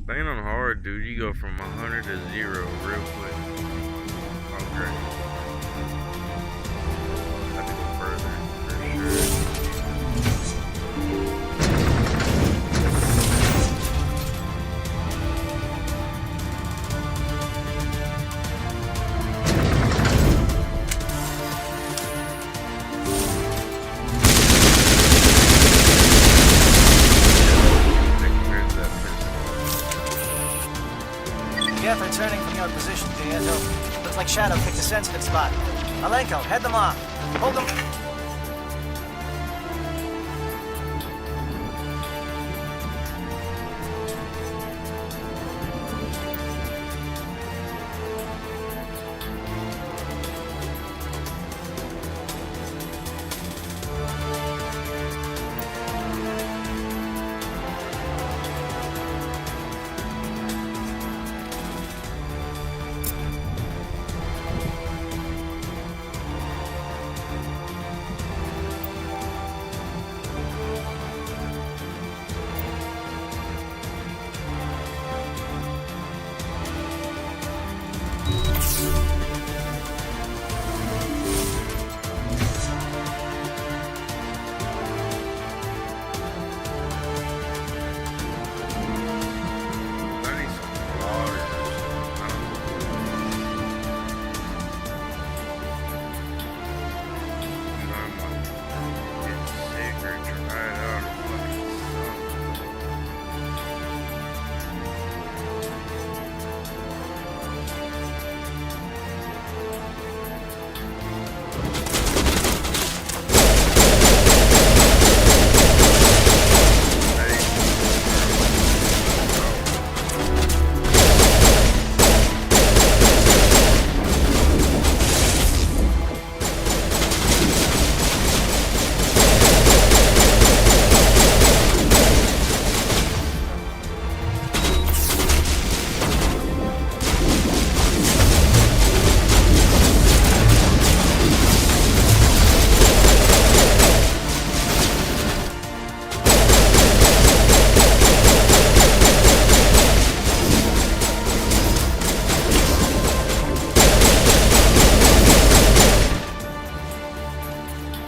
Speaker 2: Playing on hard, dude, you go from 100 to 0 real quick. Okay. I have to go further, for
Speaker 5: Geth returning from your position, Pietro. Looks like Shadow picked a sensitive spot. Alenko, head them off. Hold them.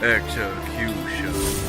Speaker 2: Execution.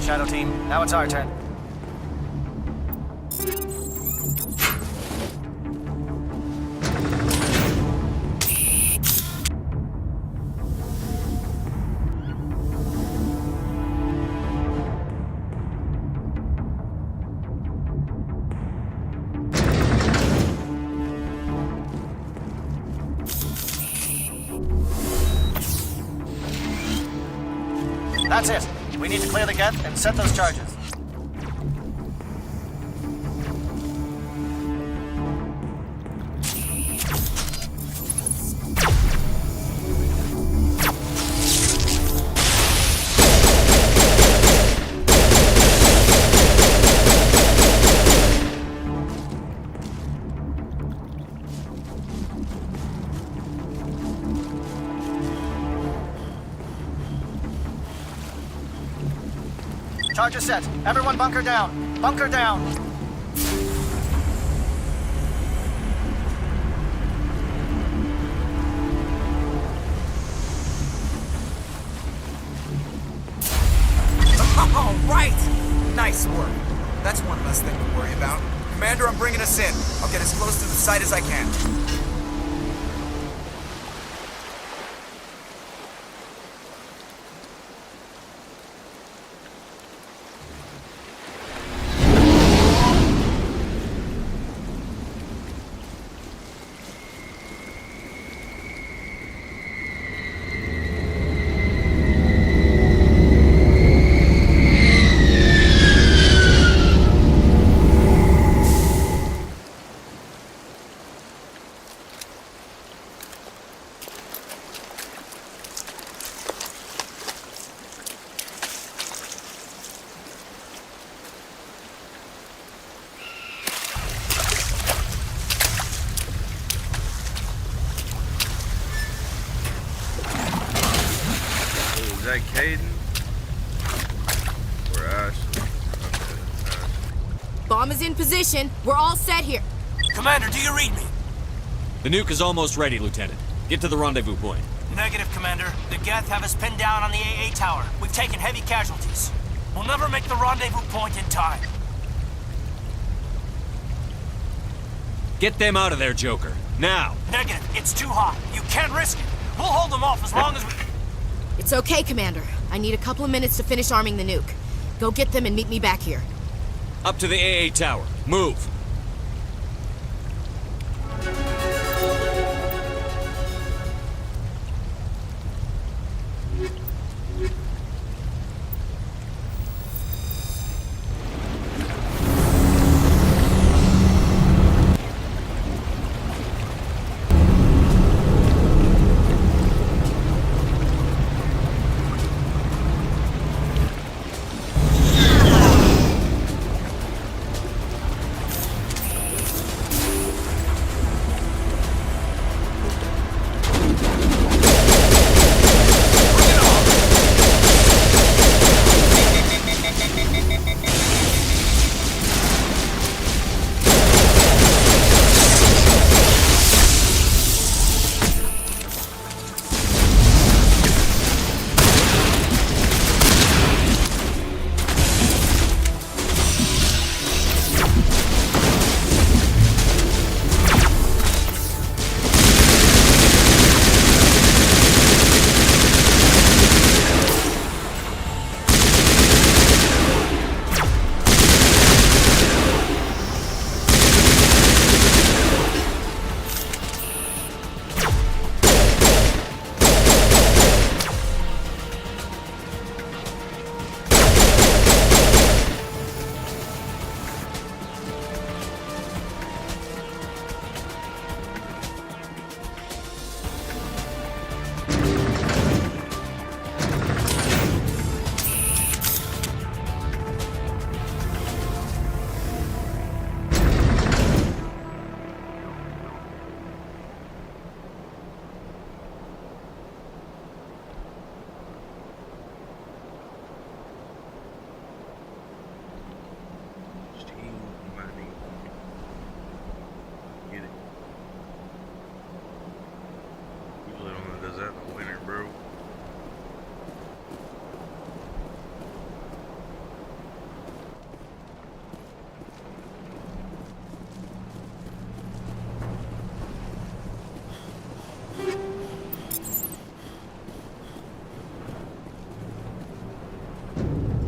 Speaker 5: Shadow Team. Now it's our turn. That's it. We need to clear the geth and set those charges. Charges set. Everyone bunker down. Bunker down.
Speaker 1: All right! Nice work. That's one less thing to worry about. Commander, I'm bringing us in. I'll get as close to the site as I can.
Speaker 2: Is that Caden? Or Ashley? Okay, Ashley.
Speaker 4: Bomb is in position. We're all set here.
Speaker 12: Commander, do you read me?
Speaker 6: The nuke is almost ready, Lieutenant. Get to the rendezvous point.
Speaker 12: Negative, Commander. The Geth have us pinned down on the AA tower. We've taken heavy casualties. We'll never make the rendezvous point in time.
Speaker 6: Get them out of there, Joker. Now!
Speaker 12: Negative. It's too hot. You can't risk it. We'll hold them off as long as we...
Speaker 4: It's okay, Commander. I need a couple of minutes to finish arming the nuke. Go get them and meet me back here.
Speaker 6: Up to the AA tower. Move!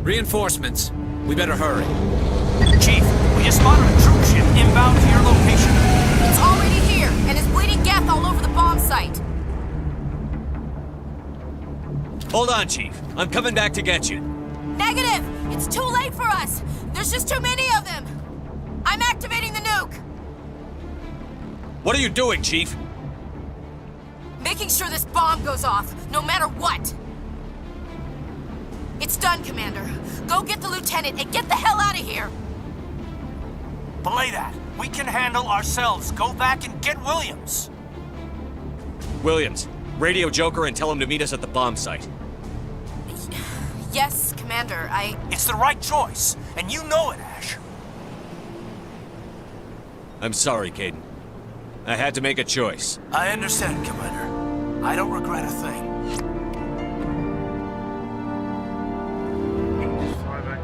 Speaker 3: Reinforcements. We better hurry.
Speaker 12: Chief, we just spotted a troop ship inbound to your location.
Speaker 4: It's already here, and is bleeding Geth all over the bomb site.
Speaker 6: Hold on, Chief. I'm coming back to get you.
Speaker 4: Negative! It's too late for us! There's just too many of them! I'm activating the nuke!
Speaker 6: What are you doing, Chief?
Speaker 4: Making sure this bomb goes off, no matter what! It's done, Commander. Go get the lieutenant and get the hell out of here!
Speaker 12: Belay that. We can handle ourselves. Go back and get Williams.
Speaker 6: Williams, radio Joker and tell him to meet us at the bomb site.
Speaker 4: Yes, Commander,
Speaker 12: It's the right choice, and you know it, Ash.
Speaker 6: I'm sorry, Caden. I had to make a choice.
Speaker 12: I understand, Commander. I don't regret a thing.
Speaker 2: Just fly back.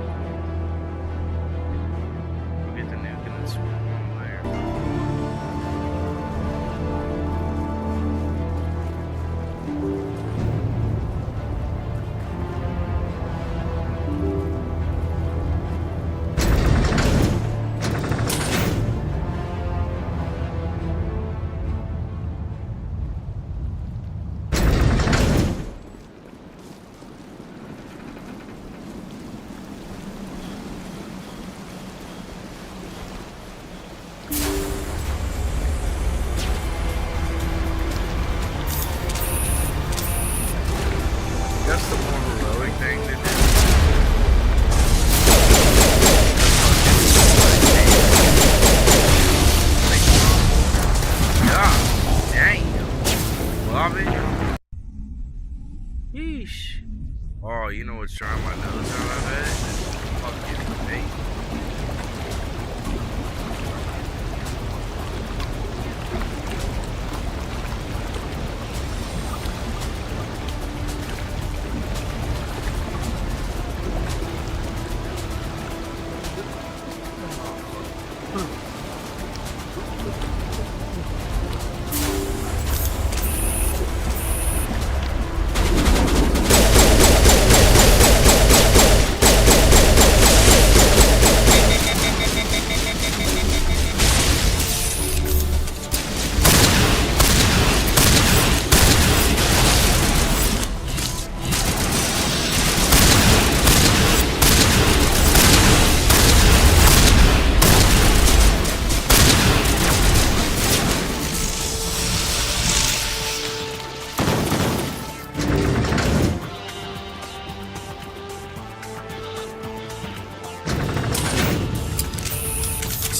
Speaker 2: We'll get the nuke and then swoop on there.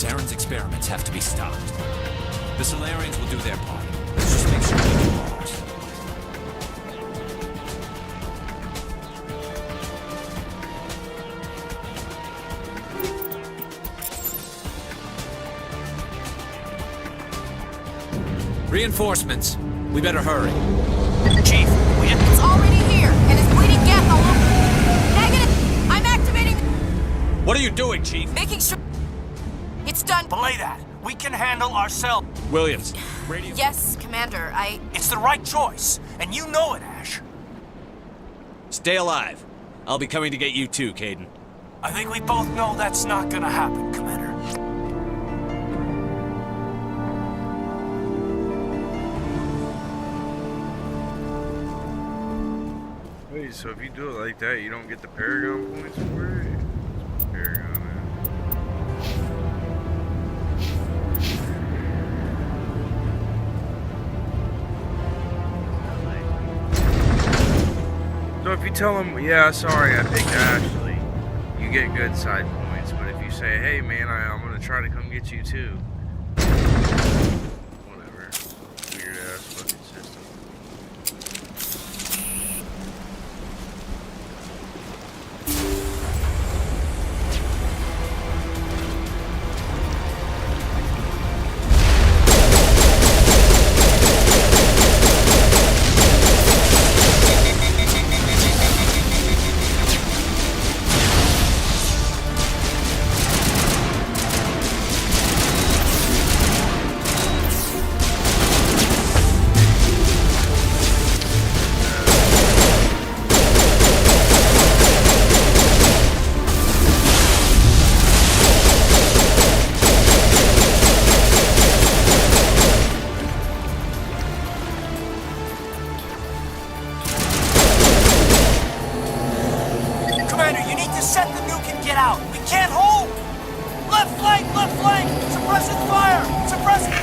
Speaker 3: Saren's experiments have to be stopped. The Solarians will do their part. Let's just make sure we do ours. Reinforcements. We better hurry.
Speaker 12: Chief,
Speaker 4: It's already here, and it's bleeding gas all over. Negative! I'm activating...
Speaker 6: What are you doing, Chief?
Speaker 4: Making sure... It's done.
Speaker 12: belay that. We can handle ourselves.
Speaker 6: Williams. Radio.
Speaker 4: Yes, Commander,
Speaker 12: It's the right choice, and you know it, Ash.
Speaker 6: Stay alive. I'll be coming to get you too, Caden.
Speaker 12: I think we both know that's not gonna happen, Commander.
Speaker 2: Wait, so if you do it like that, you don't get the Paragon points for it? Paragon, So if you tell them, yeah, sorry, I picked Ashley, you get good side points. But if you say, hey man, I'm gonna try to come get you too. Whatever. Weird ass fucking system.
Speaker 12: Commander, you need to set the nuke and get out. We can't hold! Left flank! Left flank! Suppressing fire! Suppressing...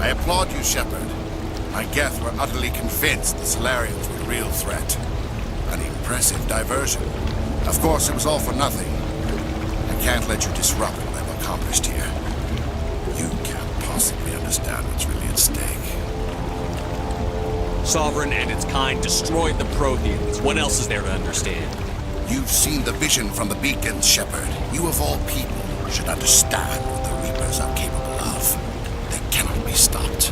Speaker 8: I applaud you, Shepard. My Geth were utterly convinced the Solarians were a real threat. An impressive diversion. Of course, it was all for nothing. I can't let you disrupt what I've accomplished here. You can't possibly understand what's really at stake.
Speaker 6: Sovereign and its kind destroyed the Protheans. What else is there to understand?
Speaker 8: You've seen the vision from the beacons, Shepard. You of all people should understand what the Reapers are capable of. They cannot be stopped.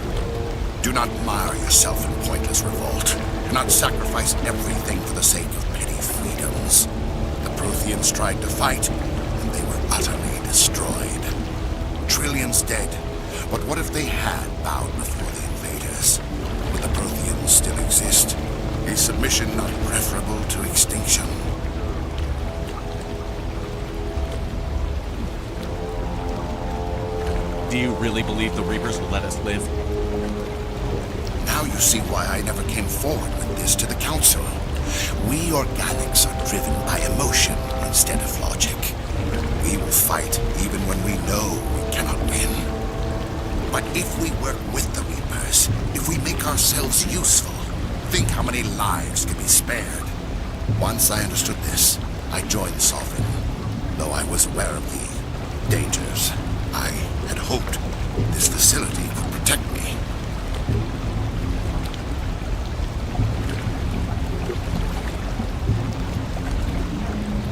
Speaker 8: Do not mire yourself in pointless revolt. Do not sacrifice everything for the sake of petty freedoms. The Protheans tried to fight, and they were utterly destroyed. Trillions dead. But what if they had bowed before the invaders? Would the Protheans still exist? Is submission not preferable to extinction?
Speaker 6: Do you really believe the Reapers will let us live?
Speaker 8: Now you see why I never came forward with this to the Council. We organics are driven by emotion instead of logic. We will fight even when we know we cannot win. But if we work with the Reapers, if we make ourselves useful, think how many lives could be spared. Once I understood this, I joined Sovereign, though I was aware of the dangers. I had hoped this facility could protect me.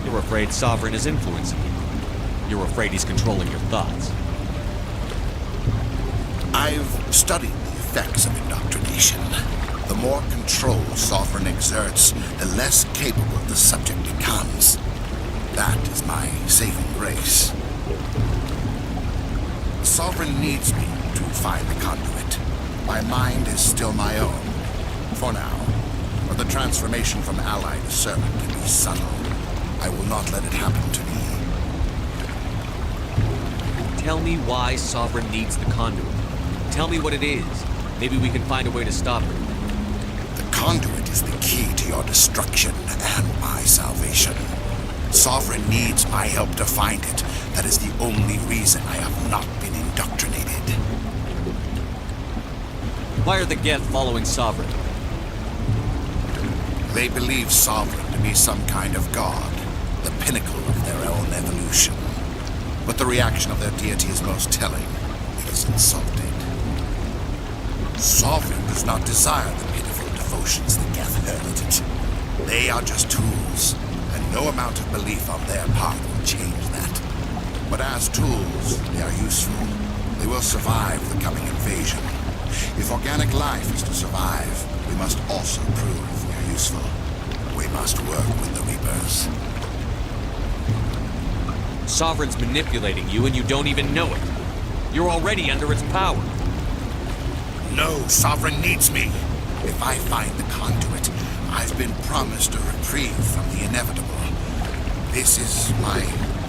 Speaker 6: You're afraid Sovereign is influencing you. You're afraid he's controlling your thoughts.
Speaker 8: I've studied the effects of indoctrination. The more control Sovereign exerts, the less capable the subject becomes. That is my saving grace. Sovereign needs me to find the conduit. My mind is still my own, for now. But the transformation from ally to servant can be subtle. I will not let it happen to me.
Speaker 6: Tell me why Sovereign needs the conduit. Tell me what it is. Maybe we can find a way to stop her.
Speaker 14: conduit is the key to your destruction and my salvation. Sovereign needs my help to find it. That is the only reason I have not been indoctrinated.
Speaker 6: Why are the Geth following Sovereign?
Speaker 14: They believe Sovereign to be some kind of god, the pinnacle of their own evolution. But the reaction of their deity is most telling. It is insulted. Sovereign does not desire the pitiful devotions the Geth hurl at it. They are just tools, and no amount of belief on their part will change that. But as tools, they are useful. They will survive the coming invasion. If organic life is to survive, we must also prove we are useful. We must work with the Reapers.
Speaker 6: Sovereign's manipulating you and you don't even know it. You're already under its power.
Speaker 14: No, Sovereign needs me. If I find the conduit, I've been promised a reprieve from the inevitable. This is my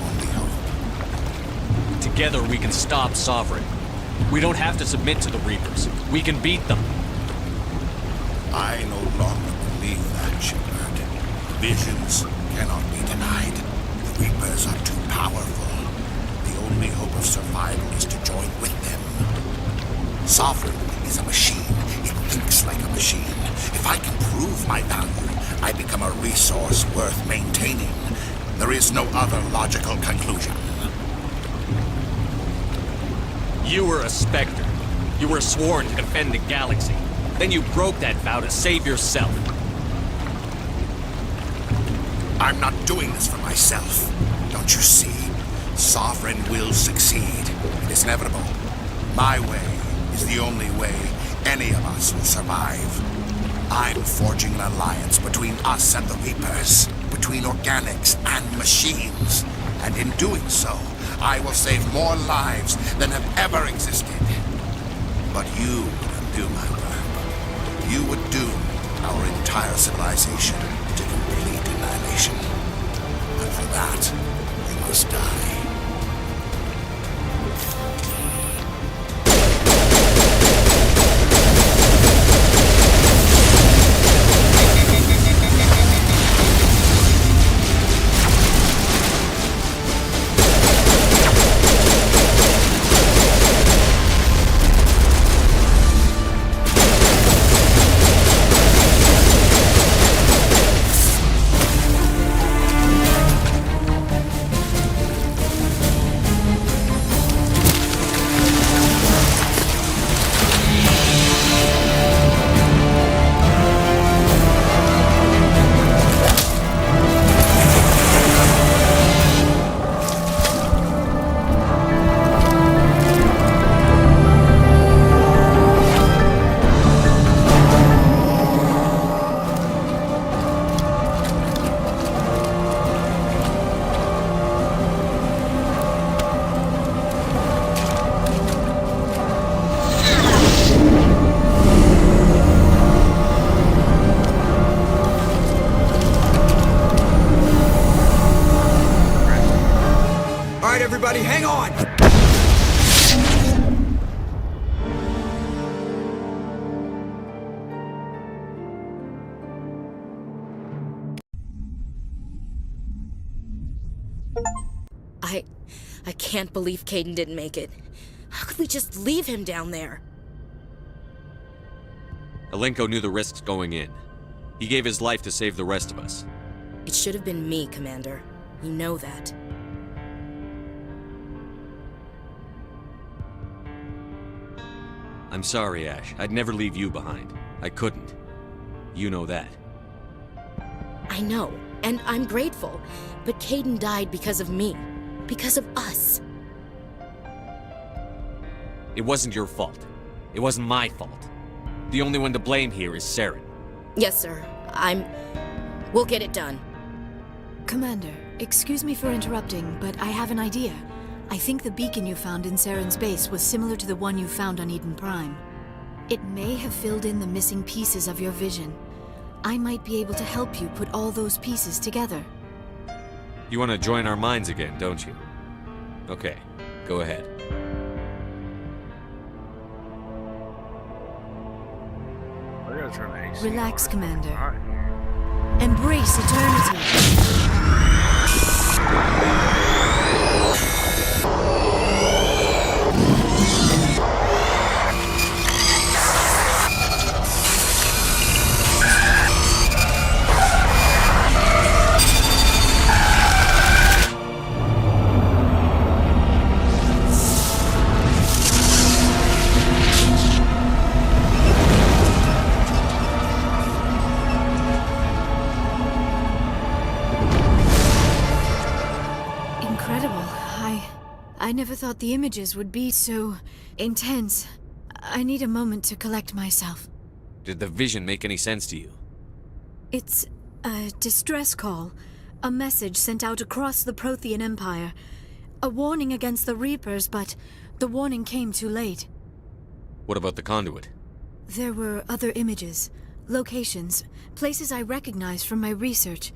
Speaker 14: only hope.
Speaker 6: Together we can stop Sovereign. We don't have to submit to the Reapers. We can beat them.
Speaker 14: I no longer believe that, Shepard. Visions cannot be denied. The Reapers are too powerful. The only hope of survival is to join with them. Sovereign is a machine. It thinks like a machine. If I can prove my value, I become a resource worth maintaining. There is no other logical conclusion.
Speaker 6: You were a Spectre. You were sworn to defend the galaxy. Then you broke that vow to save yourself.
Speaker 14: I'm not doing this for myself. Don't you see? Sovereign will succeed. It is inevitable. My way is the only way any of us will survive. I'm forging an alliance between us and the Reapers, between organics and machines. And in doing so, I will save more lives than have ever existed. But you would undo my work. You would doom our entire civilization to complete annihilation. And for that, you must die.
Speaker 1: Everybody, hang on!
Speaker 4: I can't believe Caden didn't make it. How could we just leave him down there?
Speaker 6: Alenko knew the risks going in. He gave his life to save the rest of us.
Speaker 4: It should have been me, Commander. You know that.
Speaker 6: I'm sorry, Ash. I'd never leave you behind. I couldn't. You know that.
Speaker 4: I know, and I'm grateful. But Caden died because of me. Because of us.
Speaker 6: It wasn't your fault. It wasn't my fault. The only one to blame here is Saren.
Speaker 4: Yes, sir. We'll get it done.
Speaker 15: Commander, excuse me for interrupting, but I have an idea. I think the beacon you found in Saren's base was similar to the one you found on Eden Prime. It may have filled in the missing pieces of your vision. I might be able to help you put all those pieces together.
Speaker 6: You want to join our minds again, don't you? Okay, go ahead.
Speaker 2: Look
Speaker 5: Sure.
Speaker 2: Turn the AC
Speaker 15: Relax,
Speaker 2: on.
Speaker 15: Commander.
Speaker 2: Hot in here.
Speaker 15: Embrace eternity. Incredible. I never thought the images would be so intense. I need a moment to collect myself.
Speaker 6: Did the vision make any sense to you?
Speaker 15: It's a distress call. A message sent out across the Prothean Empire. A warning against the Reapers, but the warning came too late.
Speaker 6: What about the conduit?
Speaker 15: There were other images, locations, places I recognized from my research.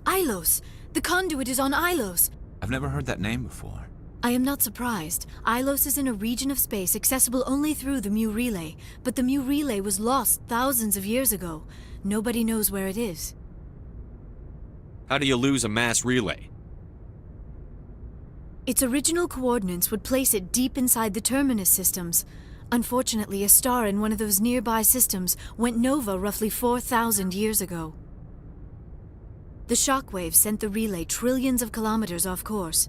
Speaker 15: Ilos! The conduit is on Ilos!
Speaker 3: I've never heard that name before.
Speaker 15: I am not surprised. Ilos is in a region of space accessible only through the Mu Relay, but the Mu Relay was lost thousands of years ago. Nobody knows where it is.
Speaker 6: How do you lose a mass relay?
Speaker 15: Its original coordinates would place it deep inside the Terminus systems. Unfortunately, a star in one of those nearby systems went nova roughly 4,000 years ago. The shockwave sent the relay trillions of kilometers off course.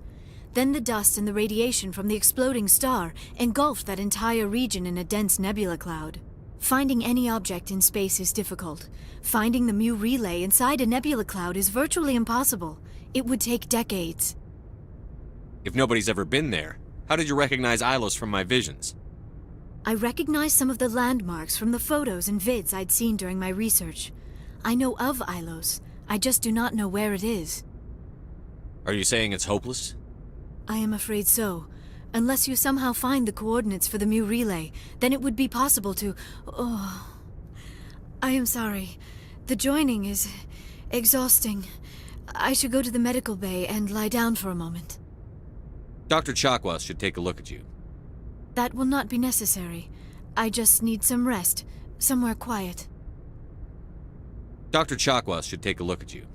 Speaker 15: Then the dust and the radiation from the exploding star engulfed that entire region in a dense nebula cloud. Finding any object in space is difficult. Finding the Mu Relay inside a nebula cloud is virtually impossible. It would take decades.
Speaker 6: If nobody's ever been there, how did you recognize Ilos from my visions?
Speaker 15: I recognized some of the landmarks from the photos and vids I'd seen during my research. I know of Ilos. I just do not know where it is.
Speaker 6: Are you saying it's hopeless?
Speaker 15: I am afraid so. Unless you somehow find the coordinates for the Mu Relay, then it would be possible to... Oh... I am sorry. The joining is... exhausting. I should go to the medical bay and lie down for a moment.
Speaker 6: Dr. Chakwas should take a look at you.
Speaker 15: That will not be necessary. I just need some rest. Somewhere quiet.
Speaker 6: Dr. Chakwas should take a look at you.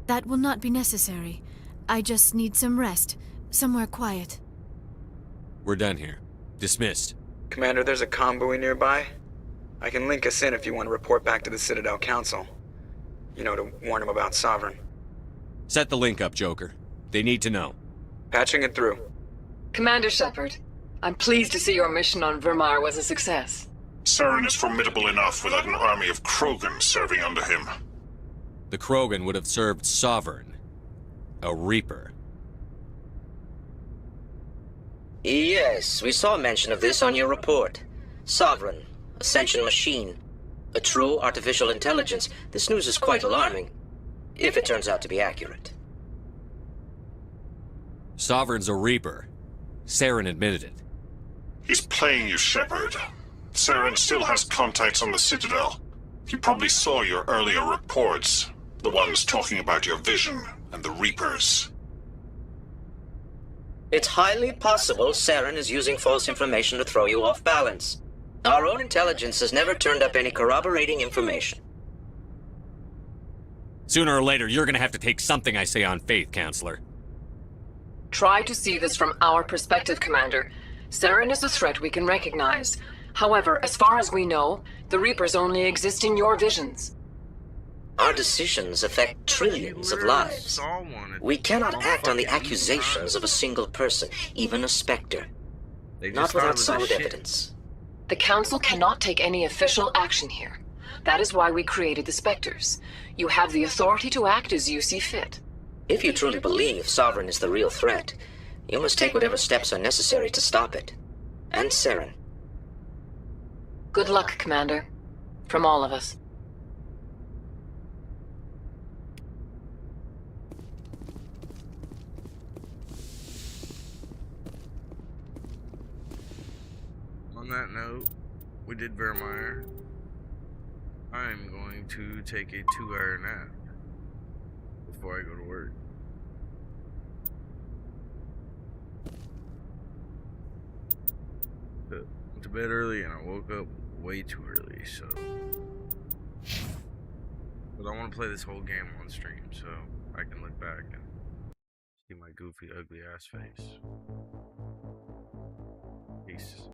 Speaker 15: That will not be necessary. I just need some rest. Somewhere quiet.
Speaker 6: We're done here. Dismissed.
Speaker 1: Commander, there's a convoy nearby. I can link us in if you want to report back to the Citadel Council. You know, to warn them about Sovereign.
Speaker 6: Set the link up, Joker. They need to know.
Speaker 1: Patching it through.
Speaker 16: Commander Shepard, I'm pleased to see your mission on Virmire was a success.
Speaker 8: Saren is formidable enough without an army of Krogan serving under him.
Speaker 6: The Krogan would have served Sovereign. A Reaper.
Speaker 17: Yes, we saw mention of this on your report. Sovereign, Ascension machine, a true artificial intelligence. This news is quite alarming, if it turns out to be accurate.
Speaker 6: Sovereign's a Reaper. Saren admitted it.
Speaker 8: He's playing you, Shepard. Saren still has contacts on the Citadel. He probably saw your earlier reports, the ones talking about your vision and the Reapers.
Speaker 17: It's highly possible Saren is using false information to throw you off balance. Our own intelligence has never turned up any corroborating information.
Speaker 6: Sooner or later, you're gonna have to take something I say on faith, Counselor.
Speaker 16: Try to see this from our perspective, Commander. Saren is a threat we can recognize. However, as far as we know, the Reapers only exist in your visions.
Speaker 17: Our decisions affect trillions of lives. We cannot act on the accusations of a single person, even a Spectre. Not without solid evidence.
Speaker 16: The Council cannot take any official action here. That is why we created the Spectres. You have the authority to act as you see fit.
Speaker 17: If you truly believe Sovereign is the real threat, you must take whatever steps are necessary to stop it. And Saren.
Speaker 16: Good luck, Commander. From all of us.
Speaker 2: On that note, we did Virmire. I'm going to take a 2-hour nap before I go to work. Went to bed early and I woke up way too early, so But I want to play this whole game on stream so I can look back and see my goofy, ugly ass face. Peace.